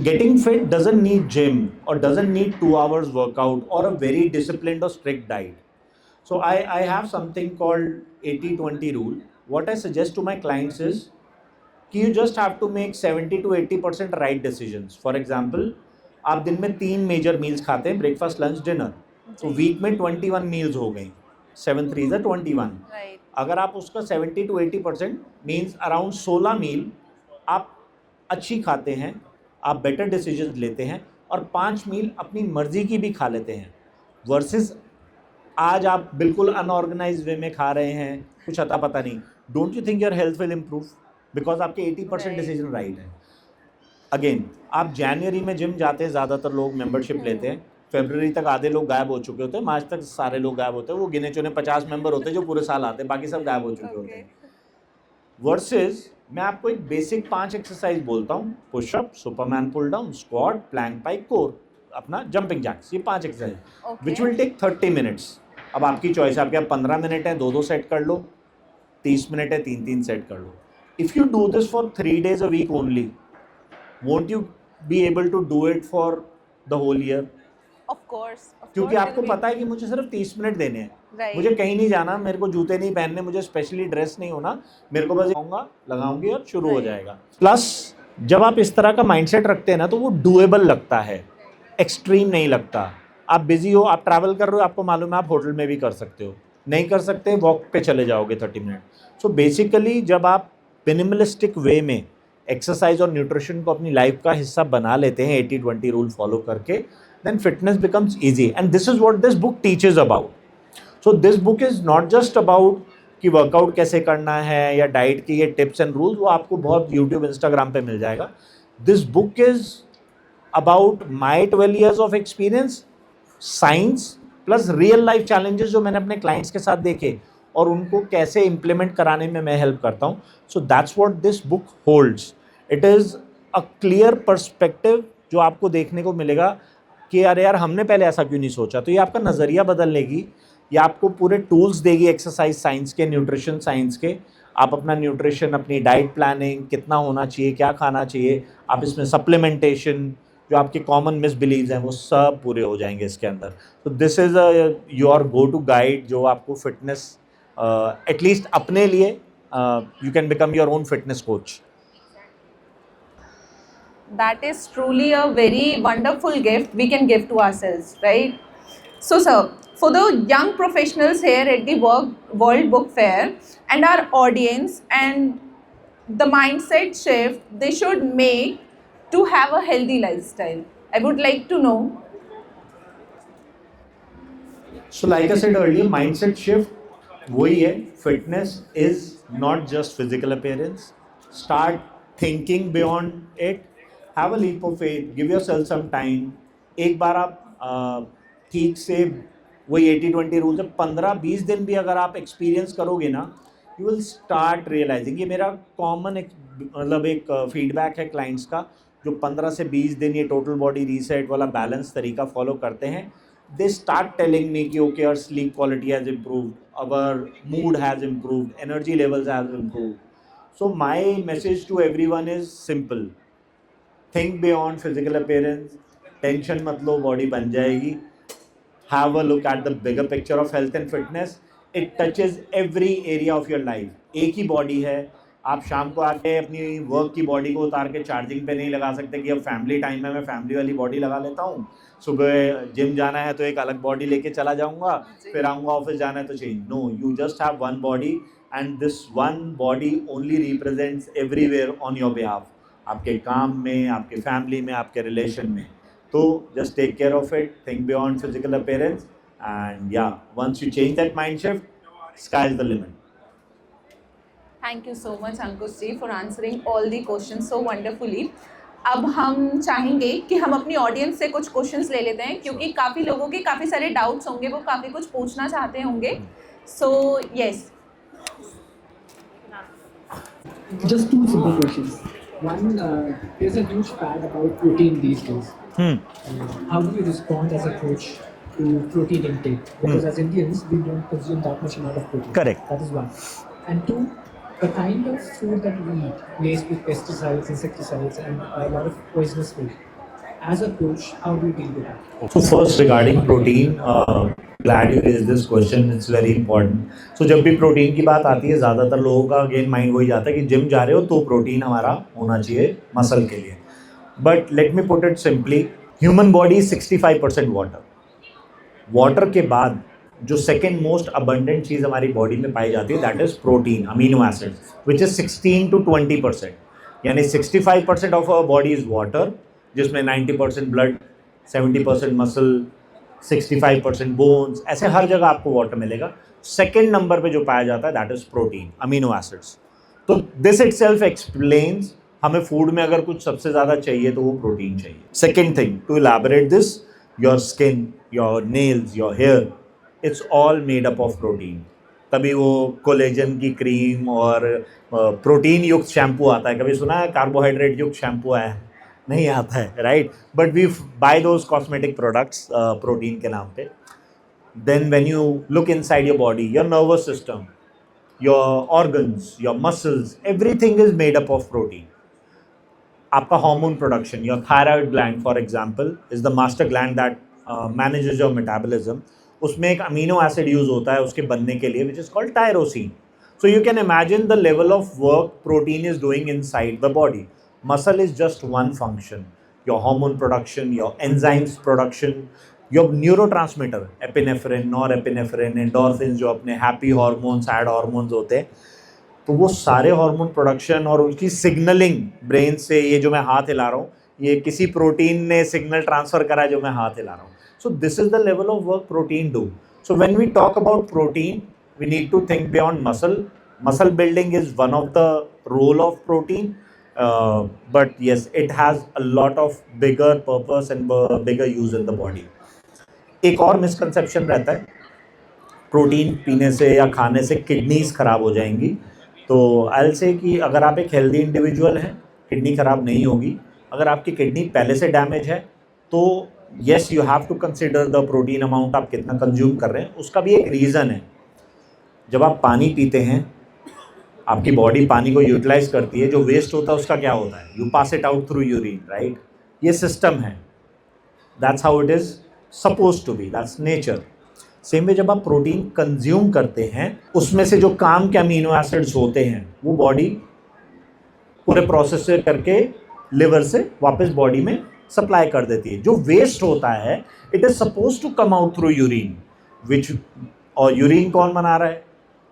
getting fit doesn't need gym or doesn't need 2 hours workout or a very disciplined or strict diet. So I have something called 80-20 rule. What I suggest to my clients is कि you just have to make 70 to 80% right decisions. For example, आप दिन में 3 major meals खाते हैं, breakfast, lunch, dinner, तो week में 21 meals हो गई, 7 3 21. अगर आप उसका 70 to 80% मीन्स अराउंड 16 मील आप अच्छी खाते हैं, आप बेटर डिसीजंस लेते हैं, और 5 मील अपनी मर्जी की भी खा लेते हैं, वर्सेस आज आप बिल्कुल अनऑर्गेनाइज वे में खा रहे हैं, कुछ अता पता नहीं. Don't you think your health will improve because आपके 80% डिसीजन राइट है. अगेन आप जनवरी में जिम जाते हैं, ज़्यादातर लोग मेंबरशिप लेते हैं, फरवरी तक आधे लोग गायब हो चुके होते हैं, मार्च तक सारे लोग गायब होते हैं, वो गिने चुने 50 मेंबर होते हैं जो पूरे साल आते हैं, बाकी सब गायब हो चुके होते हैं. वर्सेस मैं आपको एक बेसिक 5 एक्सरसाइज बोलता हूँ, pushup, Superman pull down, squat, plank pike, core, अपना जंपिंग जैक्स, ये 5 exercise which will take 30 minutes. अब आपकी चॉइस है, आपके पास 15 मिनट है, 2 सेट कर लो, 30 मिनट है, 3 सेट कर लो. If you do this for 3 days a week only, won't you be able to do it for the whole year? Of course. क्योंकि आपको पता है कि मुझे सिर्फ 30 मिनट देने हैं, Right. मुझे कहीं नहीं जाना, मेरे को जूते नहीं पहनने, मुझे स्पेशली ड्रेस नहीं होना, मेरे को बस लगाऊंगी और शुरू हो जाएगा. प्लस जब आप इस तरह का माइंडसेट रखते हैं ना, तो वो डूएबल लगता है, एक्सट्रीम नहीं लगता. आप बिजी हो, आप ट्रैवल कर रहे हो, आपको मालूम है आप होटल में भी कर सकते हो, नहीं कर सकते वॉक पे चले जाओगे 30 मिनट. सो बेसिकली जब आप मिनिमलिस्टिक वे में एक्सरसाइज और न्यूट्रिशन को अपनी लाइफ का हिस्सा बना लेते हैं 80-20 रूल फॉलो करके, then fitness becomes easy, and this is what this book teaches about. So this book is not just about कि वर्कआउट कैसे करना है या डाइट की ये टिप्स एंड रूल्स, वो आपको बहुत यूट्यूब, इंस्टाग्राम पे मिल जाएगा. This book is about my 12 years of experience, science plus real life challenges जो मैंने अपने क्लाइंट्स के साथ देखे और उनको कैसे इम्प्लीमेंट कराने में मैं हेल्प करता हूँ. So that's what this book holds. It is a clear perspective जो आपको देखने को मिलेगा कि अरे यार हमने पहले ऐसा क्यों नहीं सोचा. तो ये आपका नज़रिया बदल लेगी, ये आपको पूरे टूल्स देगी एक्सरसाइज साइंस के, न्यूट्रिशन साइंस के. आप अपना न्यूट्रिशन, अपनी डाइट प्लानिंग, कितना होना चाहिए, क्या खाना चाहिए, आप इसमें सप्लीमेंटेशन, जो आपके कॉमन मिसबिलीव्स हैं वो सब पूरे हो जाएंगे इसके अंदर. तो this is your go to guide जो आपको फिटनेस एटलीस्ट अपने लिए you can become your own fitness coach. That is truly a very wonderful gift we can give to ourselves, right? So, sir, for the young professionals here at the World Book Fair and our audience, and the mindset shift they should make to have a healthy lifestyle, I would like to know. So like I said earlier, mindset shift वही है, fitness is not just physical appearance. Start thinking beyond it. Have a leap of faith, give yourself some time. एक बार आप ठीक से वही 80-20 rules है, 15-20 दिन भी अगर आप एक्सपीरियंस करोगे ना, यू विल स्टार्ट रियलाइजिंग। ये मेरा कॉमन मतलब एक फीडबैक है क्लाइंट्स का, जो 15 से 20 दिन ये टोटल बॉडी रीसेट वाला बैलेंस तरीका फॉलो करते हैं, दे स्टार्ट टेलिंग मी कि okay our sleep quality has improved, our mood has improved, energy levels has improved. So my message to everyone is simple, think beyond physical appearance, tension मत लो, body बन जाएगी। Have a look at the bigger picture of health and fitness. It touches every area of your life. एक ही body है, आप शाम को आके अपनी वर्क की बॉडी को उतार के चार्जिंग पे नहीं लगा सकते कि अब फैमिली टाइम है मैं फैमिली वाली बॉडी लगा लेता हूँ, सुबह जिम जाना है तो एक अलग बॉडी लेके चला जाऊँगा, फिर आऊँगा ऑफिस जाना है तो change. No, you just have one body and this one body only represents everywhere on your behalf, आपके काम में, आपके फैमिली में, आपके रिलेशन में। So just take care of it, think beyond physical appearance, and yeah, once you change that mind shift, sky is the limit. Thank you so much Ankush ji for answering all the questions so wonderfully. अब हम चाहेंगे कि हम अपनी audience से कुछ questions ले लेते हैं, क्योंकि काफ़ी लोगों के काफ़ी सारे डाउट्स होंगे, वो काफ़ी कुछ पूछना चाहते होंगे। So yes, Just two simple questions. One, there's a huge fad about protein these days. How do you respond as a coach to protein intake? Because as Indians, we don't consume that much amount of protein. Correct. That is one. And two, the kind of food that we eat, laced with pesticides, insecticides, and a lot of poisonous food. As a coach, how do you deal with that? So first regarding protein, glad you raised this question, it's very important. So जब भी protein की बात आती है, ज़्यादातर लोगों का again mind वही जाता है कि जिम जा रहे हो तो प्रोटीन हमारा होना चाहिए मसल के लिए। But let me put it simply, human body 65% water, water के बाद जो सेकेंड मोस्ट अबंडेंट चीज़ हमारी बॉडी में पाई जाती है that is protein, amino acid, which is 16 to 20%। यानी 65% of our body is water, जिसमें 90% ब्लड, 70% मसल, 65% बोन्स, ऐसे हर जगह आपको वाटर मिलेगा। सेकेंड नंबर पे जो पाया जाता है that is protein, amino acids. तो दिस इटसेल्फ एक्सप्लेन्स हमें फूड में अगर कुछ सबसे ज़्यादा चाहिए तो वो प्रोटीन चाहिए। Second thing, to elaborate this, your skin, your nails, your hair, it's all made up of protein. तभी वो कोलेजन की क्रीम और प्रोटीन युक्त शैम्पू आता है। कभी सुना है कार्बोहाइड्रेट युक्त शैम्पू आया है? नहीं आता है, right? But we buy those cosmetic products protein के नाम पे। Then when you look inside your body, your nervous system, your organs, your muscles, everything is made up of protein. आपका hormone production, your thyroid gland for example is the master gland that manages your metabolism. उसमें एक amino acid use होता है उसके बनने के लिए, which is called tyrosine. So you can imagine the level of work protein is doing inside the body. Muscle is just one function. Your hormone production, your enzymes production, your neurotransmitter, epinephrine, norepinephrine, endorphins, जो अपने happy hormones, sad hormones होते हैं, तो वो सारे hormone production और उनकी signalling brain से, ये जो मैं हाथ हिला रहा हूँ ये किसी प्रोटीन ने सिग्नल ट्रांसफ़र करा जो मैं हाथ हिला रहा हूँ। So this is the level of work protein do. So when we talk about protein, we need to think beyond muscle. Muscle building is one of the role of protein. But yes, it has a lot of bigger purpose and bigger use in the body. एक और misconception रहता है, protein पीने से या खाने से kidneys ख़राब हो जाएंगी। तो आई विल से कि अगर आप एक हेल्दी इंडिविजुअल हैं, किडनी ख़राब नहीं होगी। अगर आपकी किडनी पहले से डैमेज है तो yes, you have to consider the protein amount आप कितना कंज्यूम कर रहे हैं। उसका भी एक रीज़न है। जब आप पानी पीते हैं, आपकी बॉडी पानी को यूटिलाइज करती है, जो वेस्ट होता है उसका क्या होता है? You pass it out through urine, right? ये सिस्टम है, that's how it is suppose to be, that's nature. Same way जब आप प्रोटीन कंज्यूम करते हैं, उसमें से जो काम के अमीनो एसिड्स होते हैं वो बॉडी पूरे प्रोसेस से करके लिवर से वापस बॉडी में सप्लाई कर देती है। जो वेस्ट होता है it is suppose to come out through urine, which, और यूरिन कौन बना रहा है?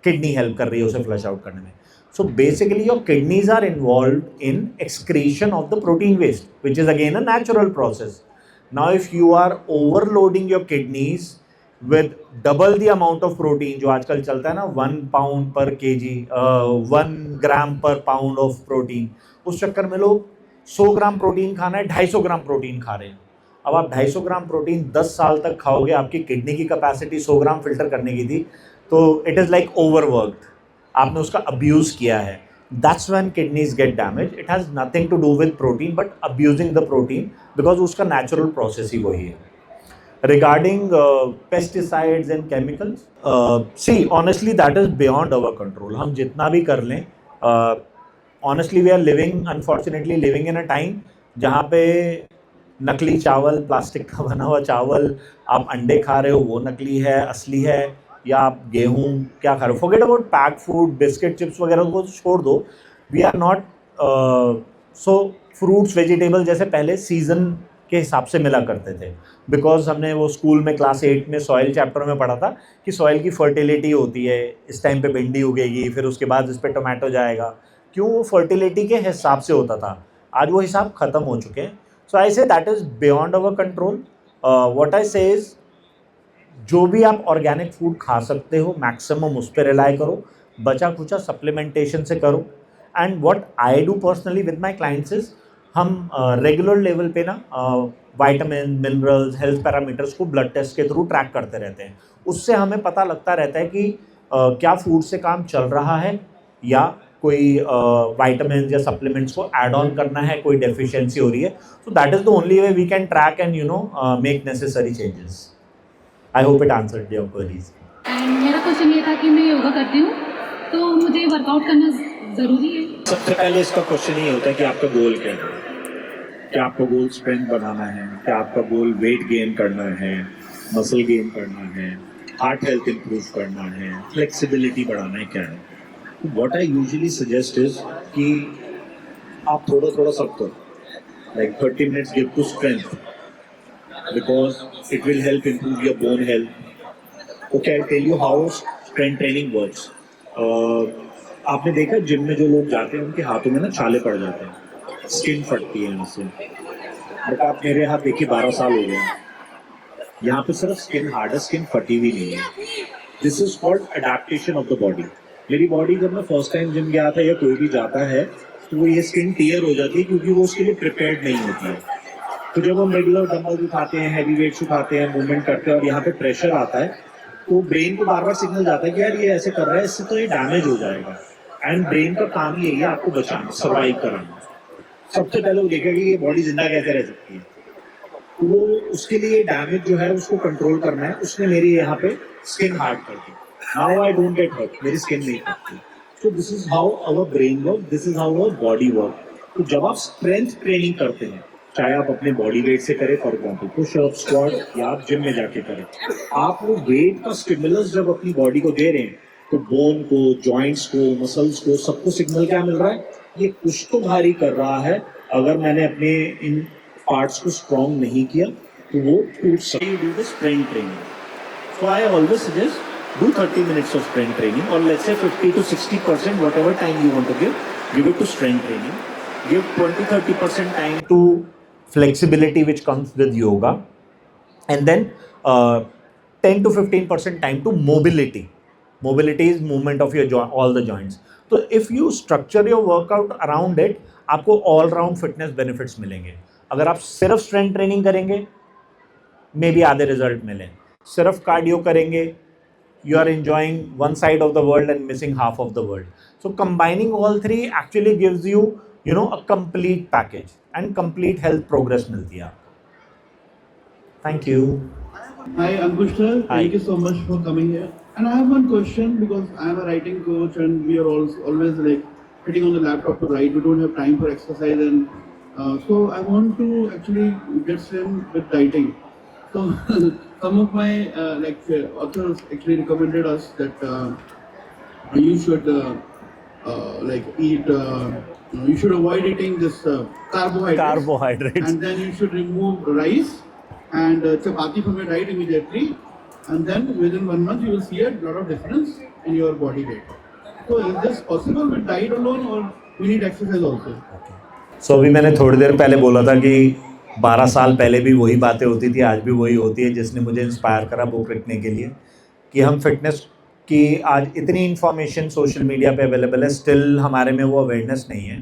किडनी हेल्प कर रही है उसे फ्लश आउट करने में। So basically your kidneys are involved in excretion of the protein waste, which is again a natural process. Now if you are overloading your kidneys with double the amount of protein, जो आजकल चलता है ना 1 pound per kg, 1 gram per pound of protein, उस चक्कर में लोग 100 gram protein खाना है 250 ग्राम प्रोटीन खा रहे हैं। अब आप 250 ग्राम प्रोटीन 10 साल तक खाओगे, आपकी किडनी की कैपेसिटी 100 ग्राम फिल्टर करने की थी, तो इट इज़ लाइक ओवरवर्कड, आपने उसका अब्यूज़ किया है. That's when kidneys get damage. It has nothing to do with protein but abusing the protein, because उसका नेचुरल प्रोसेस ही वही है. Regarding pesticides and chemicals, see honestly that is beyond our control. हम जितना भी कर लें, honestly we are living, unfortunately living in a time जहाँ पे नकली चावल, प्लास्टिक का बना हुआ चावल, आप अंडे खा रहे हो वो नकली है, असली है, या आप गेहूँ क्या खा रहे हो. Forget about pack food, biscuit, chips वगैरह को छोड़ दो. We are not so fruits vegetable जैसे पहले सीज़न के हिसाब से मिला करते थे, बिकॉज हमने वो स्कूल में क्लास 8 में सॉइल चैप्टर में पढ़ा था कि सॉइल की फर्टिलिटी होती है, इस टाइम पे भिंडी उगेगी, फिर उसके बाद इस पे टोमेटो जाएगा. क्यों? वो फर्टिलिटी के हिसाब से होता था. आज वो हिसाब ख़त्म हो चुके हैं. So I say that is beyond our control. What I say is, जो भी आप ऑर्गेनिक फूड खा सकते हो मैक्सिमम उस पर रिलाई करो, बचा खुचा सप्लीमेंटेशन से करो. And what I do personally with my clients is, हम रेगुलर लेवल पे ना वाइटामिन, मिनरल्स, हेल्थ पैरामीटर्स को ब्लड टेस्ट के थ्रू ट्रैक करते रहते हैं. उससे हमें पता लगता रहता है कि क्या फूड से काम चल रहा है, या कोई वाइटामिन या सप्लीमेंट्स को ऐड ऑन करना है, कोई डेफिशिएंसी हो रही है. So that is the only way we can track and make necessary changes. I hope it answered your queries. And मेरा क्वेश्चन ये था कि मैं योगा करती हूँ, तो मुझे वर्कआउट करना ज़रूरी है? सबसे पहले इसका क्वेश्चन ये होता है कि आपका गोल क्या है. क्या आपका गोल स्ट्रेंथ बनाना है, क्या आपका गोल वेट गेन करना है, मसल गेन करना है, हार्ट हेल्थ इंप्रूव करना है, फ्लेक्सिबिलिटी बढ़ाना है, क्या है. What I usually suggest is कि आप थोड़ा थोड़ा सब करो, like 30 minutes give to strength, because it will help improve your bone health. Okay, I tell you how strength training works. आपने देखा जिम में जो लोग जाते हैं उनके हाथों में ना छाले पड़ जाते हैं, स्किन फटती है उससे. बट आप मेरे हाथ देखिए 12 साल हो गए, यहाँ पे सिर्फ स्किन हार्ड है, स्किन फटी हुई नहीं है. This is called adaptation of the body. मेरी बॉडी जब मैं फर्स्ट टाइम जिम गया था या कोई भी जाता है तो वो ये स्किन टीयर हो जाती है, क्योंकि वो उसके लिए प्रिपेयर्ड नहीं होती है. तो जब हम रेगुलर डंबल उठाते हैं, हैवी वेट्स उठाते हैं, मूवमेंट करते हैं और यहाँ पे प्रेशर आता है, तो ब्रेन को बार बार सिग्नल जाता है कि यार ये ऐसे कर रहा है, इससे तो ये डैमेज हो जाएगा. एंड ब्रेन का काम यही है आपको बचाना, सर्वाइव कराना. सबसे पहले वो देखेगा कि ये बॉडी जिंदा कैसे रह सकती है, तो वो उसके लिए डैमेज जो है उसको कंट्रोल करना है. उसने मेरी यहाँ पे स्किन हार्ड कर दी. Now I don't get hurt, मेरी स्किन नहीं फटती. So this is how our brain work, this is how our body work. तो जब आप स्ट्रेंथ ट्रेनिंग करते हैं, चाहे आप अपने बॉडी वेट से करें, फॉर एग्जाम्पल पुशअप, स्क्वाट, या आप जिम में जाके करें, आप वो वेट का स्टिमुलस जब अपनी बॉडी को दे रहे हैं, तो बोन को, जॉइंट्स को, मसल्स को, सबको सिग्नल क्या मिल रहा है, ये कुछ तो भारी कर रहा है. अगर मैंने अपने इन पार्ट्स को स्ट्रॉन्ग नहीं किया तो वो टूट सकता है. Do the strength training. So I always suggest do 30 minutes of strength training, और let's say 50 to 60% whatever time you want to give it to strength training. Give 20-30% time to flexibility which comes with yoga, and then 10 to 15% time to mobility. Mobility is movement of your all the joints. So if you structure your workout around it, आपको all round fitness benefits मिलेंगे. अगर आप सिर्फ strength training करेंगे, may be आधे result मिलें. सिर्फ cardio करेंगे, you are enjoying one side of the world and missing half of the world. So combining all three actually gives you, a complete package and complete health progress milti hai aapko. Thank you. Hi Ankush sir, Hi. thank you so much for coming here. And I have one question, because I am a writing coach and we are always like sitting on the laptop to write. We don't have time for exercise, and so I want to actually get some with writing. So some of my authors actually recommended us that you should eat. You should avoid eating this carbohydrates, and then you should remove rice and chapati from your diet immediately, and then within 1 month you will see a lot of difference in your body weight. So is this possible with diet alone, or we need exercise also? So अभी मैंने थोड़ी देर पहले बोला था कि 12 साल पहले भी वही बातें होती थी, आज भी वही होती है, जिसने मुझे इंस्पायर करा बुक लिखने के लिए, कि हम फिटनेस की आज इतनी इन्फॉर्मेशन सोशल मीडिया पे अवेलेबल है, स्टिल हमारे में वो अवेयरनेस नहीं है.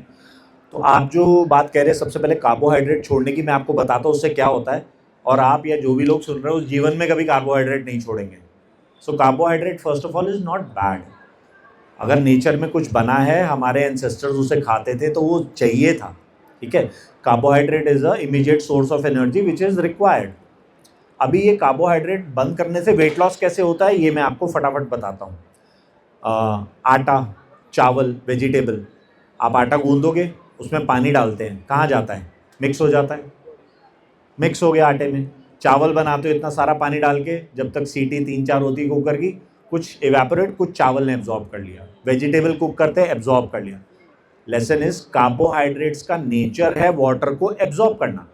तो आप जो बात कह रहे हैं, सबसे पहले कार्बोहाइड्रेट छोड़ने की मैं आपको बताता हूँ उससे क्या होता है. और आप या जो भी लोग सुन रहे हो उस जीवन में कभी कार्बोहाइड्रेट नहीं छोड़ेंगे. So carbohydrate first of all is not bad. अगर नेचर में कुछ बना है, हमारे एंसेस्टर्स उसे खाते थे तो वो चाहिए था, ठीक है. Carbohydrate is a immediate source of energy which is required. अभी ये कार्बोहाइड्रेट बंद करने से वेट लॉस कैसे होता है ये मैं आपको फटाफट बताता हूँ. आटा, चावल, वेजिटेबल, आप आटा गूंदोगे, उसमें पानी डालते हैं, कहाँ जाता है? मिक्स हो जाता है, मिक्स हो गया आटे में. चावल बनाते हो इतना सारा पानी डाल के, जब तक सीटी 3-4 होती है कुकर की, कुछ इवेपोरेट, कुछ चावल ने एब्जॉर्ब कर लिया. वेजिटेबल कुक करते हैं, एब्जॉर्ब कर लिया. लेसन इज कार्बोहाइड्रेट्स का नेचर है वाटर को एब्जॉर्ब करना.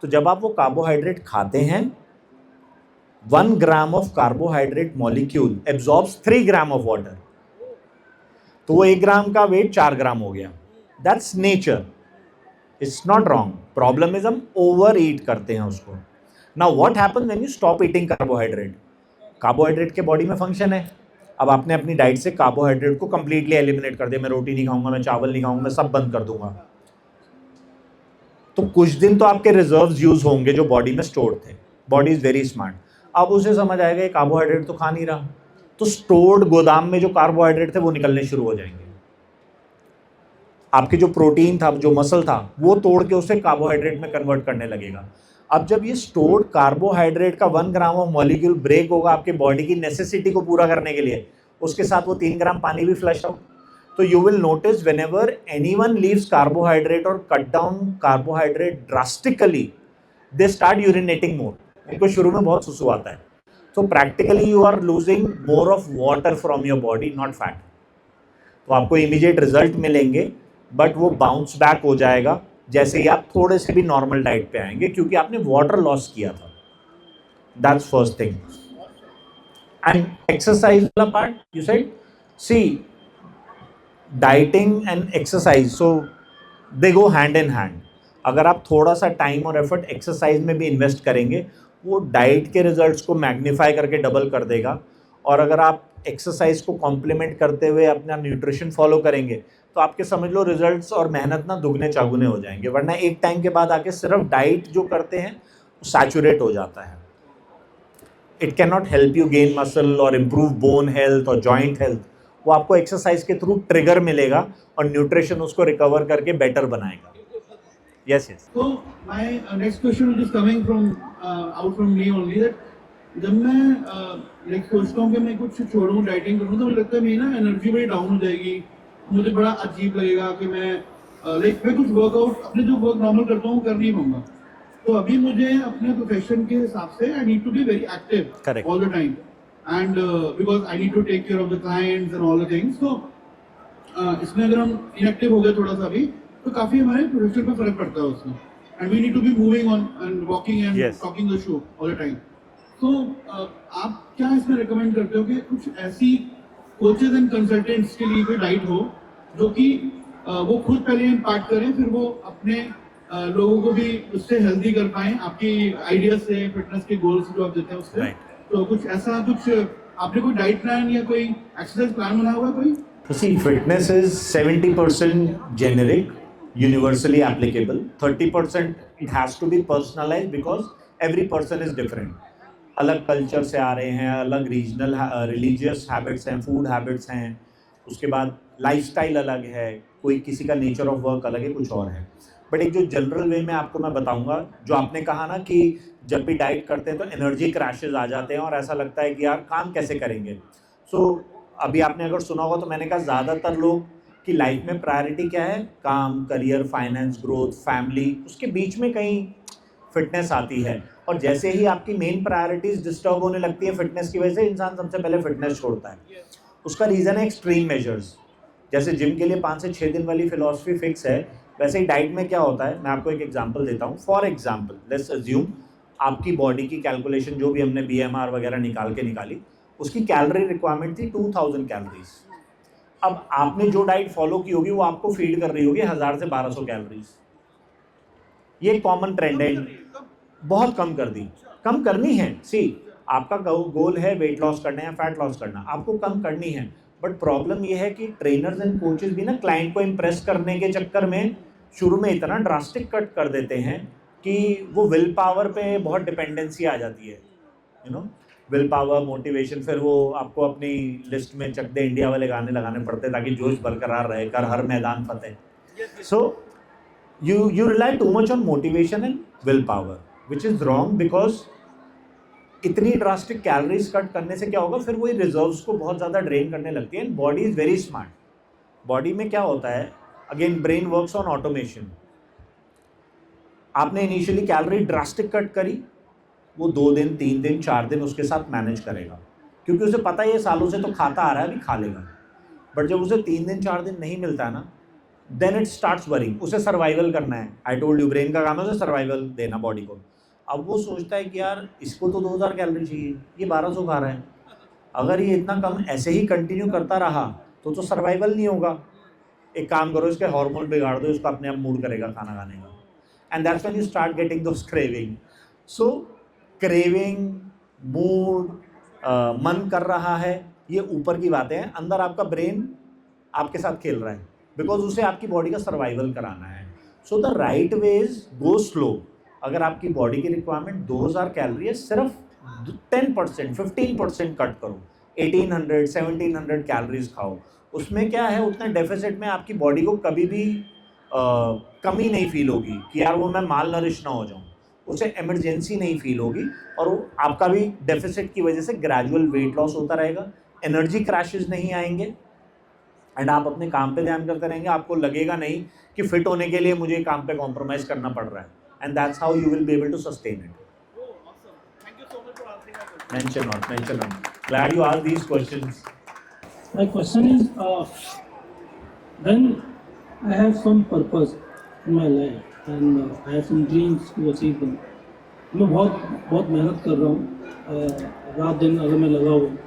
तो जब आप वो कार्बोहाइड्रेट खाते हैं, 1 gram of carbohydrate molecule absorbs 3 gram of water. तो वो 1 ग्राम का वेट 4 ग्राम हो गया. That's nature, it's not wrong. Problem is हम ओवर ईट करते हैं उसको. Now what happens when you stop eating carbohydrate? Carbohydrate के बॉडी में फंक्शन है. अब आपने अपनी डाइट से कार्बोहाइड्रेट को कंप्लीटली एलिमिनेट कर दिया. मैं रोटी नहीं खाऊंगा, मैं चावल नहीं खाऊंगा, मैं सब बंद कर दूंगा. तो कुछ दिन तो आपके रिजर्व्स यूज होंगे जो बॉडी में स्टोर्ड थे. Body is very smart. अब उसे समझ आएगा ये कार्बोहाइड्रेट तो खा नहीं रहा, तो स्टोर्ड गोदाम में जो कार्बोहाइड्रेट थे वो निकलने शुरू हो जाएंगे. आपके जो प्रोटीन था, जो मसल था, वो तोड़ के उसे कार्बोहाइड्रेट में कन्वर्ट करने लगेगा. अब जब ये स्टोर्ड कार्बोहाइड्रेट का 1 ग्राम ऑफ मॉलिक्यूल ब्रेक होगा आपके बॉडी की नेसेसिटी को पूरा करने के लिए, उसके साथ वो 3 ग्राम पानी भी फ्लश आउट. तो you will notice whenever anyone leaves carbohydrate और cut down carbohydrate drastically, they start urinating more. इनको शुरू में बहुत सुसु आता है. तो practically you are losing more of water from your body, not fat. तो आपको इमीडिएट रिजल्ट मिलेंगे, बट वो बाउंस बैक हो जाएगा जैसे ही आप थोड़े से भी नॉर्मल डाइट पे आएंगे, क्योंकि आपने वाटर लॉस किया था. That's first thing. And exercise वाला part you said, see dieting and exercise, so they go hand in hand. अगर आप थोड़ा सा टाइम और एफर्ट एक्सरसाइज में भी इन्वेस्ट करेंगे, वो डाइट के रिजल्ट्स को मैग्नीफाई करके डबल कर देगा. और अगर आप एक्सरसाइज को कॉम्प्लीमेंट करते हुए अपना न्यूट्रिशन फॉलो करेंगे, तो आपके समझ लो रिजल्ट्स और मेहनत ना दुगने चागुने हो जाएंगे. वरना एक टाइम के बाद आके सिर्फ डाइट जो करते हैं वो सैचुरेट हो जाता है. It can not help you gain muscle और इम्प्रूव बोन हेल्थ और जॉइंट हेल्थ. वो आपको एक्सरसाइज के थ्रू ट्रिगर मिलेगा और न्यूट्रिशन उसको रिकवर करके बेटर बनाएगा. Yes. So my next question is coming from out from me only, that जब मैं like सोचता हूँ कि मैं कुछ छोड़ूँ, डाइटिंग करूँ, तो मुझे लगता है मेरी ना एनर्जी बड़ी डाउन हो जाएगी. मुझे बड़ा अजीब लगेगा कि मैं मैं कुछ वर्कआउट अपने जो वर्क नॉर्मल करता हूँ कर नहीं पाऊंगा. तो अभी मुझे अपने प्रोफेशन के हिसाब से I need to be very active all the time, and because I need to take care of the clients and all the things. तो इसमें अगर हम इनएक्टिव हो गए थोड़ा सा अभी, तो काफी हमारे प्रोफेशन पे फर्क पड़ता है उसमें. And we need to be moving on and walking and talking the show all the time. तो आप क्या इसमें रिकमेंड करते हो कि कुछ ऐसी कोचेज एंड कंसल्टेंट्स के लिए कोई डाइट हो जो कि वो खुद पहले इम्पैक्ट करें, फिर वो अपने लोगों को भी उससे हेल्दी कर पाएं, आपकी आइडिया से, फिटनेस के गोल्स जो आप देते हैं उससे. तो कुछ ऐसा, कुछ आपने कोई डाइट प्लान या कोई एक्सरसाइज प्लान बना हुआ है कोई? So see, fitness is 70% generic, universally applicable. 30% it has to be personalized because every person is different. अलग कल्चर से आ रहे हैं, अलग रीजनल रिलीजियस हैबिट्स हैं, फूड हैबिट्स हैं, उसके बाद लाइफस्टाइल अलग है, कोई किसी का नेचर ऑफ वर्क अलग है, कुछ और है. बट एक जो जनरल वे में आपको मैं बताऊंगा, जो आपने कहा ना कि जब भी डाइट करते हैं तो एनर्जी क्रैशेज आ जाते हैं और ऐसा लगता है कि यार काम कैसे करेंगे. सो अभी आपने अगर सुना होगा तो मैंने कहा ज़्यादातर लोग की लाइफ में प्रायोरिटी क्या है? काम, करियर, फाइनेंस, ग्रोथ, फैमिली, उसके बीच में कहीं फिटनेस आती है. और जैसे ही आपकी मेन प्रायोरिटीज डिस्टर्ब होने लगती है फिटनेस की वजह से, इंसान सबसे पहले फिटनेस छोड़ता है. उसका रीज़न है एक्सट्रीम मेजर्स. जैसे जिम के लिए 5 से 6 दिन वाली फिलॉसफी फिक्स है, वैसे ही डाइट में क्या होता है, मैं आपको एक एग्जांपल देता हूँ. फॉर एग्जांपल लेट्स अज्यूम आपकी बॉडी की कैलकुलेशन जो भी हमने BMR वगैरह निकाली, उसकी कैलोरी रिक्वायरमेंट थी 2000 कैलोरीज. अब आपने जो डाइट फॉलो की होगी वो आपको फीड कर रही होगी 1000 से 1200 कैलोरीज. ये कॉमन ट्रेंड है, बहुत कम कर दी, कम करनी है. सी आपका गोल है वेट लॉस करना है, फैट लॉस करना, आपको कम करनी है. बट प्रॉब्लम ये है कि ट्रेनर्स एंड कोचेस भी ना क्लाइंट को इम्प्रेस करने के चक्कर में शुरू में इतना ड्रास्टिक कट कर देते हैं कि वो विल पावर पे बहुत डिपेंडेंसी आ जाती है, you know, will power, motivation, फिर वो आपको अपनी लिस्ट में चक दे इंडिया वाले गाने लगाने पड़ते हैं ताकि जोश बरकरार रहे, कर हर मैदान फतेह। सो you rely too much on motivation and willpower, which is wrong, because इतनी ड्रास्टिक कैलोरीज कट करने से क्या होगा, फिर वही रिजर्व्स को बहुत ज़्यादा ड्रेन करने लगती है। And body is very smart. Body में क्या होता है, again brain works on automation. आपने इनिशियली कैलोरी ड्रास्टिक कट करी, वो 2 दिन 3 दिन 4 दिन उसके साथ मैनेज करेगा, क्योंकि उसे पता है ये सालों से तो खाता आ रहा है, अभी खा लेगा। बट जब उसे 3 दिन 4 दिन नहीं मिलता है ना, देन इट स्टार्ट्स वरिंग। उसे सर्वाइवल करना है। आई टोल्ड यू, ब्रेन का काम है उसे सर्वाइवल देना बॉडी को। अब वो सोचता है कि यार इसको तो 2000 कैलोरी चाहिए, ये 1200 खा रहा है, अगर ये इतना कम ऐसे ही कंटिन्यू करता रहा तो सर्वाइवल नहीं होगा। एक काम करो, इसके हार्मोन बिगाड़ दो, इसको अपने आप मूड करेगा खाना खाने का। And that's when you start getting those craving. So craving, mood, मन कर रहा है, ये ऊपर की बातें हैं। अंदर आपका ब्रेन आपके साथ खेल रहा है, बिकॉज उसे आपकी बॉडी का सर्वाइवल कराना है। So the right way is go slow. अगर आपकी बॉडी की रिक्वायरमेंट 2000 कैलोरी है, सिर्फ 10% 15% कट करो, 1800 1700 कैलोरीज खाओ। उसमें क्या है, उतना डेफिसिट में आपकी बॉडी को कभी भी कमी नहीं फील होगी कि यार वो मैं माल नरिश ना हो जाऊँ। उसे इमरजेंसी नहीं फील होगी, और वो आपका भी डेफिसिट की वजह से ग्रेजुअल वेट लॉस होता रहेगा, एनर्जी क्रैशेस नहीं आएंगे, एंड आप अपने काम पे ध्यान करते रहेंगे। आपको लगेगा नहीं कि फिट होने के लिए मुझे काम पे कॉम्प्रोमाइज़ करना पड़ रहा है, and that's how you will be able to sustain it. Mention not. Glad you asked these questions. My question is, when I have some purpose in my life and I have some dreams to achieve them, मैं बहुत मेहनत कर रहा हूँ, रात दिन अगर मैं लगा हुआ हूँ,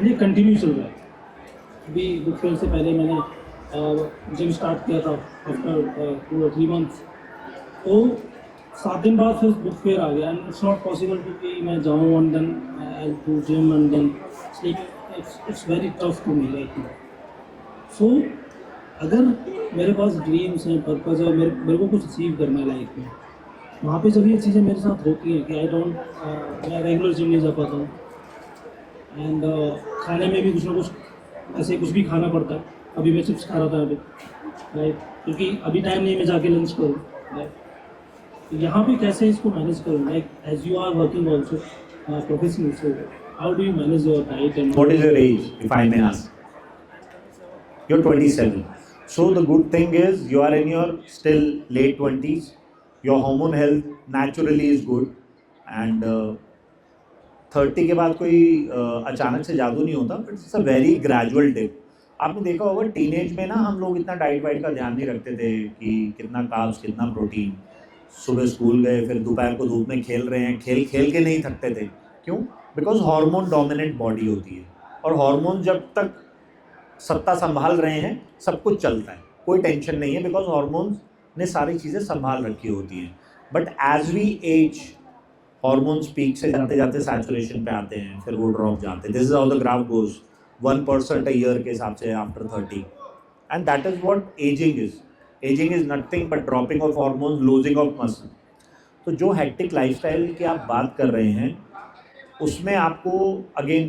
ये कंटिन्यू चल रहा है। अभी बुक फेयर से पहले मैंने जिम स्टार्ट किया था आफ्टर 2 or 3 months, तो 7 दिन बाद फिर बुक फेयर आ गया। एंड इट्स नॉट पॉसिबल कि मैं जाऊँ and then I do gym and then sleep. It's very tough to me right now. So अगर मेरे पास ड्रीम्स हैं, पर्पस है, मेरे को कुछ अचीव करना है लाइफ में, वहाँ पे जब ये चीज़ें मेरे साथ होती हैं कि मैं रेगुलर जिम नहीं जा पाता हूँ, एंड खाने में भी कुछ ना कुछ ऐसे कुछ भी खाना पड़ता है। अभी मैं चिप्स खा रहा था अभी, राइट, क्योंकि अभी टाइम नहीं मैं जाके लंच करूँ, राइट। यहाँ पे कैसे इसको मैनेज करूँ, like as you are working also professional, so how do you manage your diet and What is your age, if I may ask? You're 27. So the good thing is you are in your still late 20s. Your hormone health naturally is good, and 30 के बाद कोई अचानक से जादू नहीं होता, but it's a very gradual dip. आपने देखा होगा टीनेज में ना हम लोग इतना डाइट वाइट का ध्यान नहीं रखते थे कि कितना कार्ब्स, कितना प्रोटीन। सुबह स्कूल गए, फिर दोपहर को धूप में खेल रहे हैं, खेल के नहीं थकते थे। क्यों? बिकॉज हार्मोन डोमिनेंट बॉडी होती है, और हार्मोन जब तक सत्ता संभाल रहे हैं सब कुछ चलता है, कोई टेंशन नहीं है, बिकॉज हार्मोन्स ने सारी चीज़ें संभाल रखी होती हैं। But as we age, hormones peak से जाते जाते सैचुरेशन पे आते हैं, फिर वो ड्रॉप जाते हैं। This is how the graph goes, 1% a year के हिसाब से after 30, and that is what ageing is. Ageing is nothing but dropping of hormones, losing of muscle. तो जो हेक्टिक लाइफस्टाइल की आप बात कर रहे हैं, उसमें आपको अगेन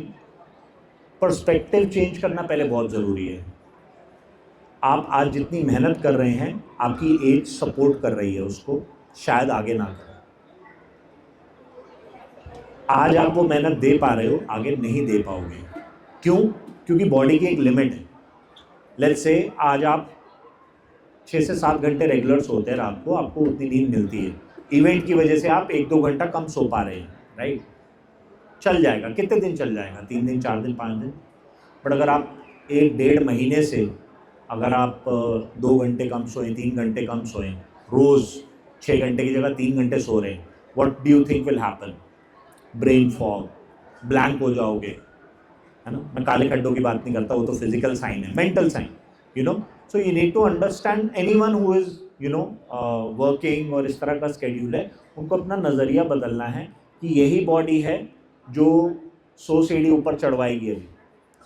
पर्सपेक्टिव चेंज करना पहले बहुत ज़रूरी है। आप आज जितनी मेहनत कर रहे हैं, आपकी एज सपोर्ट कर रही है उसको, शायद आगे ना करें। आज आप वो मेहनत दे पा रहे हो, आगे नहीं दे पाओगे। क्यों? क्योंकि बॉडी की एक लिमिट है। लेट्स से आज आप 6 से 7 घंटे रेगुलर सोते हैं रात को, आपको उतनी नींद मिलती है। इवेंट की वजह से आप 1-2 घंटा कम सो पा रहे हैं, राइट, चल जाएगा। कितने दिन चल जाएगा? 3 दिन, 4 दिन, 5 दिन। बट अगर आप 1-1.5 महीने से अगर आप 2 घंटे कम सोएं, 3 घंटे कम सोएं, रोज़ 6 घंटे की जगह 3 घंटे सो रहे हैं, what do you think will happen? Brain fog, blank हो जाओगे, है ना। मैं काले खड्डों की बात नहीं करता, वो तो फिजिकल साइन है, mental sign, you know. So you need to understand, anyone who is you know working और इस तरह का स्केड्यूल है, उनको अपना नज़रिया बदलना है कि यही बॉडी है जो 100 सीढ़ी ऊपर चढ़वाएगी अभी,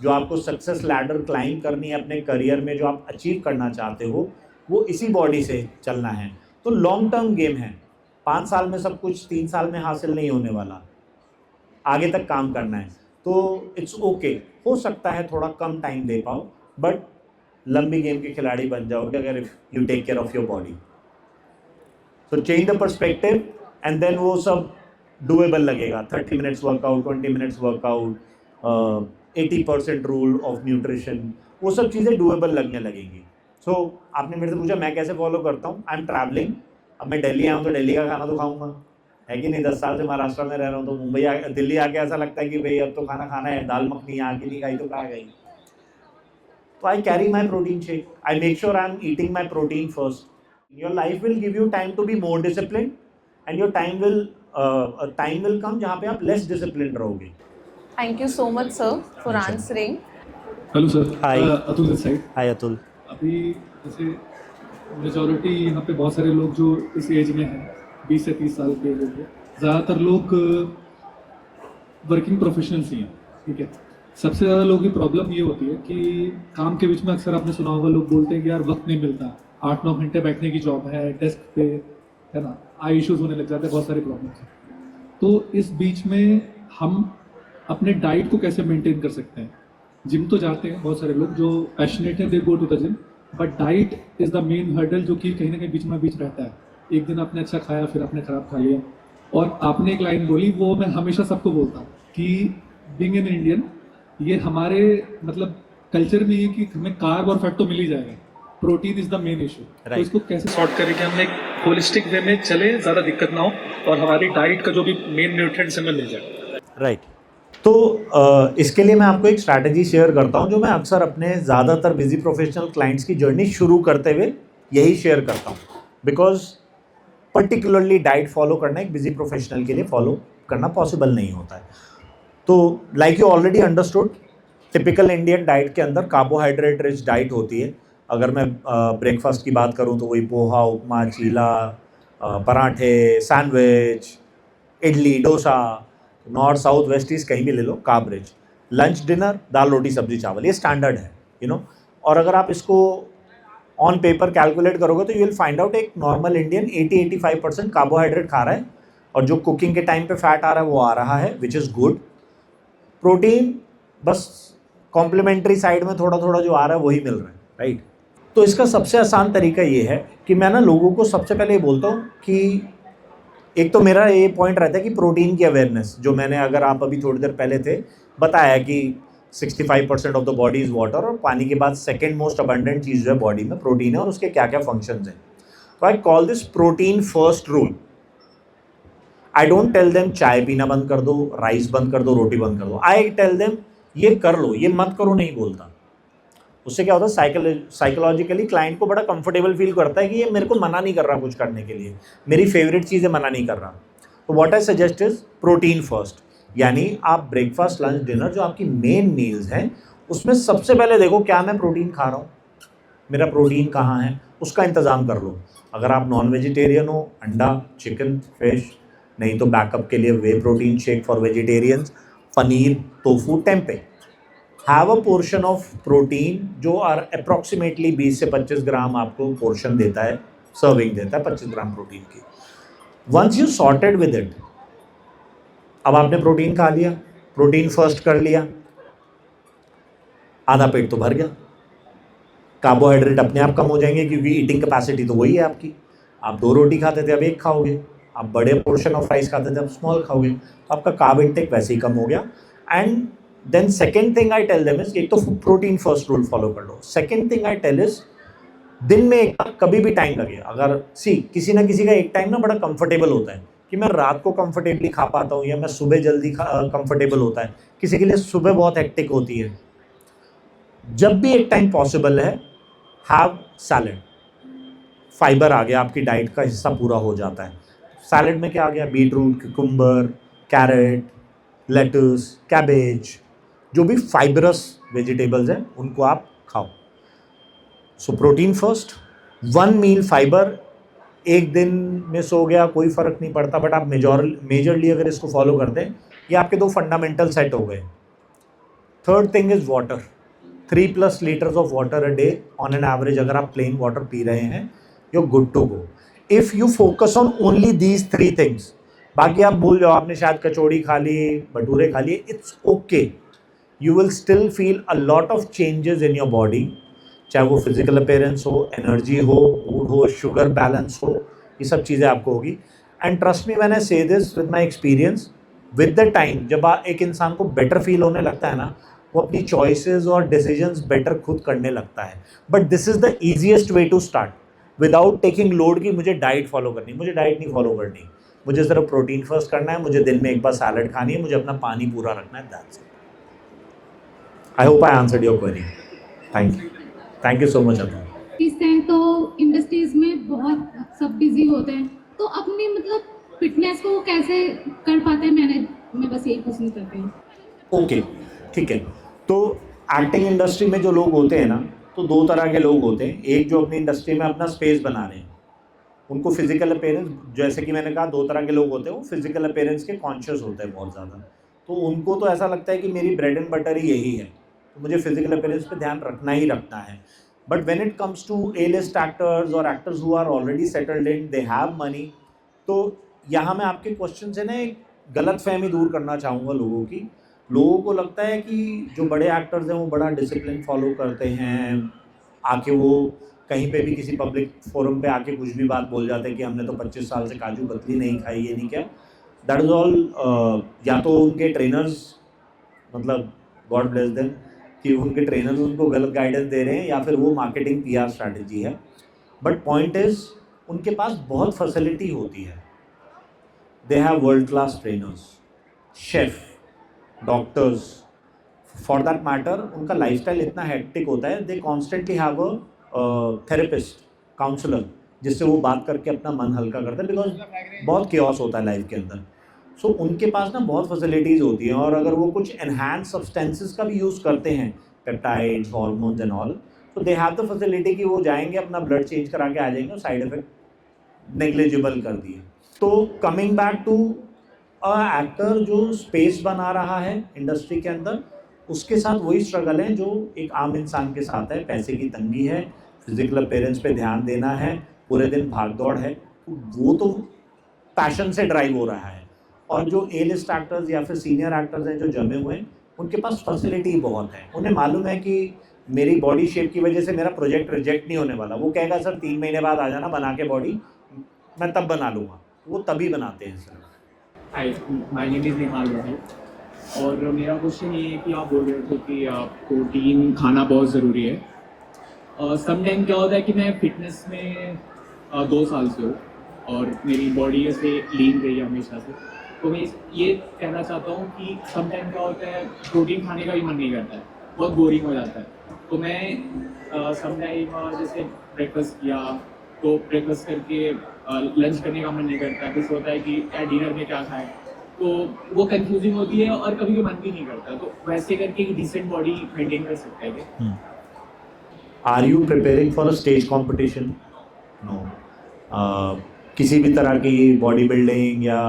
जो आपको सक्सेस लैडर क्लाइंब करनी है अपने करियर में, जो आप अचीव करना चाहते हो, वो इसी बॉडी से चलना है। तो लॉन्ग टर्म गेम है, 5 साल में सब कुछ 3 साल में हासिल नहीं होने वाला, आगे तक काम करना है। तो इट्स ओके, हो सकता है थोड़ा कम टाइम दे पाओ, बट लंबी गेम के खिलाड़ी बन जाओगे अगर you take care of your body. So change the perspective and then वो सब डूएबल लगेगा। 30 minutes workout, 20 minutes workout, 80% rule of nutrition, वो सब चीज़ें डूएबल लगने लगेंगी। सो आपने मेरे से पूछा मैं कैसे फॉलो करता हूँ। आई एम ट्रैवलिंग, अब मैं दिल्ली आऊँ तो दिल्ली का खाना तो खाऊंगा, है कि नहीं। 10 साल से महाराष्ट्र में रह रहा हूँ, तो मुंबई दिल्ली आके ऐसा लगता है कि भाई अब तो खाना खाना है, दाल मखनी यहाँ की नहीं खाई तो कहाँ गई। तो I carry my protein shake, I make sure I am eating my protein first. Your life will give you time to be more discipline and your time will come जहाँ पे आप लेस डिसिप्लिन रहोगे। Thank you so much, sir, for answering. Hello sir. Hi. Atul this side. Hi Atul. अभी जैसे majority यहाँ पे बहुत सारे लोग जो इस एज में हैं, 20 से 30 साल के लोग हैं, ज़्यादातर लोग वर्किंग प्रोफेशनल्स ही हैं, ठीक है। सबसे ज़्यादा लोगों की प्रॉब्लम ये होती है कि काम के बीच में अक्सर आपने सुना होगा लोग बोलते हैं कि यार वक्त नहीं मिलता, 8-9 घंटे बैठने की जॉब है, डेस्क पे, है ना, आई इश्यूज़ होने लग जाते हैं, बहुत सारी प्रॉब्लम्स हैं। तो इस बीच में हम अपने डाइट को कैसे मेंटेन कर सकते हैं? जिम तो जाते हैं बहुत सारे लोग जो पैशनेट हैं, they go to the gym, but diet is the main hurdle जो कि कहीं ना कहीं बीच रहता है। एक दिन आपने अच्छा खाया, फिर आपने ख़राब खा लिया। और आपने एक लाइन बोली, वो मैं हमेशा सबको बोलता हूँ कि बीइंग एन इंडियन, ये हमारे मतलब कल्चर में ये कि हमें कार्ब और फैट तो मिल ही जाएगा, protein is the main issue. तो इसको कैसे सॉर्ट करें कि हम एक होलिस्टिक वे में चले, ज़्यादा दिक्कत ना हो और हमारी डाइट का जो भी मेन न्यूट्रिएंट्स हमें मिल जाए। राइट। तो इसके लिए मैं आपको एक स्ट्रैटेजी शेयर करता हूँ जो मैं अक्सर अपने ज़्यादातर बिजी प्रोफेशनल क्लाइंट्स की जर्नी शुरू करते हुए यही शेयर करता हूँ, बिकॉज पर्टिकुलरली डाइट फॉलो करना एक बिजी प्रोफेशनल के लिए फॉलो करना पॉसिबल नहीं होता है। तो like you already understood, typical Indian diet के अंदर कार्बोहाइड्रेट रिच डाइट होती है। अगर मैं ब्रेकफास्ट की बात करूँ तो वही पोहा, उपमा, चीला, पराठे, sandwich, idli, dosa, north south west east कहीं भी ले लो, कार्ब रिच। लंच डिनर दाल रोटी सब्जी चावल, ये स्टैंडर्ड है, यू नो। और अगर आप इसको ऑन पेपर कैलकुलेट करोगे तो यू विल फाइंड आउट एक नॉर्मल इंडियन 80-85% कार्बोहाइड्रेट खा रहा है, और जो कुकिंग के टाइम पे फैट आ रहा है वो आ रहा है, विच इज़ गुड। प्रोटीन बस कॉम्प्लीमेंट्री साइड में थोड़ा थोड़ा जो आ रहा है वही मिल रहा है, राइट। तो इसका सबसे आसान तरीका ये है कि मैं ना लोगों को सबसे पहले ये बोलता हूँ कि एक तो मेरा ये पॉइंट रहता है कि प्रोटीन की अवेयरनेस, जो मैंने, अगर आप अभी थोड़ी देर पहले थे, बताया कि 65% of the body is water, और पानी के बाद सेकेंड मोस्ट अबंडेंट चीज़ जो है बॉडी में प्रोटीन है, और उसके क्या क्या फंक्शंस हैं। तो I call this protein first rule. I don't tell them चाय पीना बंद कर दो, राइस बंद कर दो, रोटी बंद कर दो। आई टेल देम ये कर लो, ये मत करो नहीं बोलता। उससे क्या होता है, साइकोलॉजिकली क्लाइंट को बड़ा कंफर्टेबल फील करता है कि ये मेरे को मना नहीं कर रहा कुछ करने के लिए, मेरी फेवरेट चीज़ें मना नहीं कर रहा। तो what I suggest is protein first, यानी आप ब्रेकफास्ट, लंच, डिनर जो आपकी मेन मील्स हैं उसमें सबसे पहले देखो क्या मैं प्रोटीन खा रहा हूँ, मेरा प्रोटीन कहाँ है, उसका इंतज़ाम कर लो। अगर आप नॉन वेजिटेरियन हो, अंडा, चिकन, फिश, नहीं तो बैकअप के लिए whey protein shake for vegetarians, paneer, tofu, tempeh. Have a portion of protein जो आर अप्रॉक्सीमेटली 20 से 25 ग्राम आपको पोर्शन देता है, सर्विंग देता है 25 ग्राम प्रोटीन की। Once you sorted with it, अब आपने प्रोटीन खा लिया, प्रोटीन फर्स्ट कर लिया, आधा पेट तो भर गया। कार्बोहाइड्रेट अपने आप कम हो जाएंगे क्योंकि ईटिंग कैपेसिटी तो वही है आपकी। आप 2 रोटी खाते थे, अब 1 खाओगे। आप बड़े पोर्शन ऑफ राइस खाते थे, अब स्मॉल खाओगे। आपका कार्ब इंटेक वैसे ही कम हो गया। And then second thing I tell them is, एक तो प्रोटीन फर्स्ट रूल फॉलो कर लो। Second thing I tell is, दिन में एक कभी भी टाइम लगे, अगर किसी ना किसी का एक टाइम ना बड़ा कंफर्टेबल होता है कि मैं रात को कंफर्टेबली खा पाता हूँ, या मैं सुबह जल्दी कंफर्टेबल होता है, किसी के लिए सुबह बहुत हेक्टिक होती है। जब भी एक टाइम पॉसिबल है, हैव सैलेड। फाइबर आ गया, आपकी डाइट का हिस्सा पूरा हो जाता है। सैलेड में क्या आ गया, beetroot, cucumber, carrot, lettuce, cabbage, जो भी फाइबरस वेजिटेबल्स हैं उनको आप खाओ। So protein first, 1 meal fiber, एक दिन मिस हो गया कोई फ़र्क नहीं पड़ता, बट आप मेजरली अगर इसको फॉलो करते हैं, ये आपके 2 फंडामेंटल सेट हो गए। Third thing is water, 3+ liters of water a day on an average. अगर आप प्लेन वाटर पी रहे हैं, you are good to go. If you focus on only these 3 things, बाकी आप भूल जाओ, आपने शायद कचौड़ी खा ली, भटूरे खा लिए, it's okay, you will still feel a lot of changes in your body, चाहे वो फिजिकल अपीयरेंस हो, एनर्जी हो, मूड हो, शुगर बैलेंस हो, ये सब चीज़ें आपको होगी. And trust me when I say this with my experience, with the time जब एक इंसान को बेटर फील होने लगता है ना, वो अपनी चॉइसेस और डिसीजंस बेटर खुद करने लगता है. But this is the easiest way to start, without taking load की मुझे डाइट फॉलो करनी. मुझे डाइट नहीं फॉलो करनी, मुझे सिर्फ प्रोटीन फर्स्ट करना है, मुझे दिन में एक बार सैलड खानी है, मुझे अपना पानी पूरा रखना है. That's it. I hope I answered your query. Thank you so much. इस टाइम तो इंडस्ट्रीज में बहुत सब बिजी होते हैं, तो अपनी मतलब फिटनेस को कैसे कर पाते हैं मैनेज, मैं बस यही पूछना चाहती हूँ. ओके, ठीक है. तो एक्टिंग इंडस्ट्री में जो लोग होते हैं ना, तो 2 तरह के लोग होते हैं. एक जो अपनी इंडस्ट्री में अपना स्पेस बना रहे हैं, उनको फिजिकल अपीयरेंस, जैसे कि मैंने कहा 2 तरह के लोग होते हैं, वो फिजिकल अपीयरेंस के कॉन्शियस होते हैं बहुत ज़्यादा. तो उनको तो ऐसा लगता है कि मेरी ब्रेड एंड बटर ही यही है, तो मुझे फिजिकल अपीयरेंस पे ध्यान रखना ही रखना है. But when it comes to A-list actors और actors who are already settled in, they have money, तो यहाँ मैं आपके क्वेश्चन से ना एक गलत फहमी दूर करना चाहूँगा लोगों की. लोगों को लगता है कि जो बड़े एक्टर्स हैं वो बड़ा डिसिप्लिन फॉलो करते हैं, आके वो कहीं पे भी किसी पब्लिक फोरम पे आके कुछ भी बात बोल जाते हैं कि हमने तो 25 साल से काजू कतली नहीं खाई, ये नहीं क्या. दैट इज़ ऑल, या तो उनके ट्रेनर्स, मतलब गॉड ब्लेस देम, कि उनके ट्रेनर्स उनको गलत गाइडेंस दे रहे हैं, या फिर वो मार्केटिंग PR स्ट्रैटेजी है. बट पॉइंट इज़, उनके पास बहुत फैसिलिटी होती है. They have world class trainers, chef, doctors, for that matter उनका लाइफस्टाइल इतना हेक्टिक होता है, they constantly have a therapist, counsellor, जिससे वो बात करके अपना मन हल्का करते हैं, बिकॉज बहुत केओस होता है लाइफ के अंदर. सो उनके पास ना बहुत फैसिलिटीज़ होती हैं. और अगर वो कुछ एनहांस सब्सटेंसेस का भी यूज़ करते हैं, पेप्टाइड्स, हार्मोन्स एंड ऑल, तो दे हैव द फैसिलिटी कि वो जाएंगे, अपना ब्लड चेंज करा के आ जाएंगे, और साइड इफेक्ट नेग्लिजिबल कर दिए. तो coming back to a actor जो स्पेस बना रहा है इंडस्ट्री के अंदर, उसके साथ वही स्ट्रगल है जो एक आम इंसान के साथ है. पैसे की तंगी है, फिजिकल अपीयरेंस पे ध्यान देना है, पूरे दिन भाग दौड़ है, वो तो पैशन से ड्राइव हो रहा है. और जो A-list एक्टर्स या फिर सीनियर एक्टर्स हैं जो जमे हुए हैं, उनके पास फैसिलिटी बहुत है. उन्हें मालूम है कि मेरी बॉडी शेप की वजह से मेरा प्रोजेक्ट रिजेक्ट नहीं होने वाला. वो कहेगा सर 3 महीने बाद आ जाना बना के बॉडी, मैं तब बना लूँगा. वो तभी बनाते हैं sir. Hi, my name is Nihal Rahul, और मेरा क्वेश्चन ये है कि आप बोल रहे थे कि प्रोटीन खाना बहुत ज़रूरी है. सम टाइम क्या होता है कि मैं फिटनेस में 2 साल से हूँ और मेरी बॉडी ऐसे लीन रही है हमेशा से. तो मैं ये कहना चाहता हूँ कि सम टाइम क्या होता है, प्रोटीन खाने का भी मन नहीं करता है, बहुत बोरिंग हो जाता है. तो मैं सम टाइम जैसे ब्रेकफास्ट किया, तो ब्रेकफास्ट करके लंच करने का मन नहीं करता. कुछ होता है कि यार डिनर में क्या खाएं, तो वो कंफ्यूजिंग होती है और कभी मन भी नहीं करता. तो वैसे करके एक डिसेंट बॉडी मेंटेन कर सकते हैं क्या? Are you preparing for a stage competition? No. किसी भी तरह की बॉडी बिल्डिंग या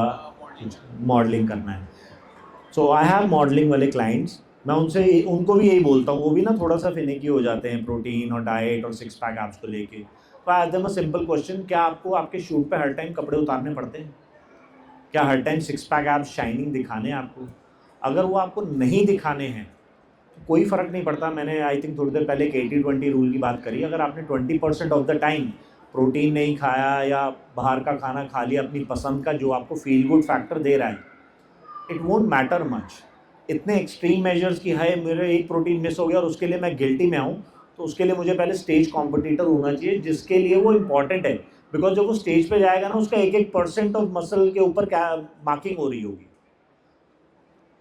मॉडलिंग करना है. सो आई हैव मॉडलिंग वाले क्लाइंट्स, मैं उनसे उनको भी यही बोलता हूँ. वो भी ना थोड़ा सा फिनिकी हो जाते हैं प्रोटीन और डाइट और 6 पैक एब्स को लेके. तो I ask them a simple question, क्या आपको आपके शूट पे हर टाइम कपड़े उतारने पड़ते हैं? क्या हर टाइम 6 पैक एब्स शाइनिंग दिखाने हैं आपको? अगर वो आपको नहीं दिखाने हैं तो कोई फ़र्क नहीं पड़ता. मैंने आई थिंक थोड़ी देर पहले एक 80-20 रूल की बात करी. अगर आपने 20% ऑफ द टाइम प्रोटीन नहीं खाया या बाहर का खाना खा लिया अपनी पसंद का, जो आपको फील गुड फैक्टर दे रहा है, इट वोंट मैटर मच. इतने एक्सट्रीम मेजर्स की है, मेरे एक प्रोटीन मिस हो गया और उसके लिए मैं गिल्टी में आऊँ, तो उसके लिए मुझे पहले स्टेज कॉम्पिटिटर होना चाहिए जिसके लिए वो इम्पॉर्टेंट है. बिकॉज जब वो स्टेज पे जाएगा ना, उसका 1% ऑफ मसल के ऊपर क्या मार्किंग हो रही होगी.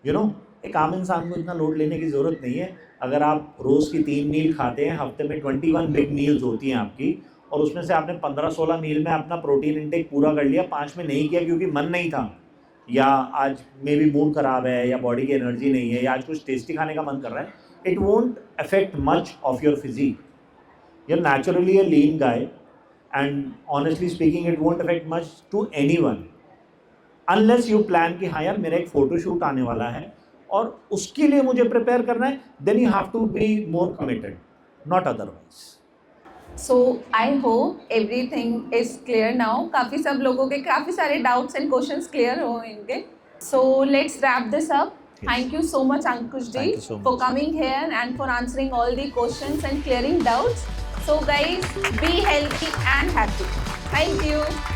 यू नो, एक आम इंसान को इतना लोड लेने की ज़रूरत नहीं है. अगर आप रोज़ की 3 मील खाते हैं, हफ्ते में 21 बिग मील्स होती हैं आपकी, और उसमें से आपने 15-16 मील में अपना प्रोटीन इंटेक पूरा कर लिया, 5 में नहीं किया क्योंकि मन नहीं था, या आज मे बी मूड ख़राब है, या बॉडी की एनर्जी नहीं है, या आज कुछ टेस्टी खाने का मन कर रहा है, it won't affect much of your physique. You are naturally a lean guy, and honestly speaking it won't affect much to anyone, unless you plan कि हाँ यार मेरा एक फ़ोटोशूट आने वाला है और उसके लिए मुझे प्रिपेयर करना है, then you have to be more committed, not otherwise. So I hope everything is clear now. काफ़ी सब लोगों के काफ़ी सारे doubts and questions clear होंगे. So let's wrap this up. Yes. Thank you so much, Ankush ji, Thank you so for much. coming here and for answering all the questions and clearing doubts. So guys, be healthy and happy. Thank you.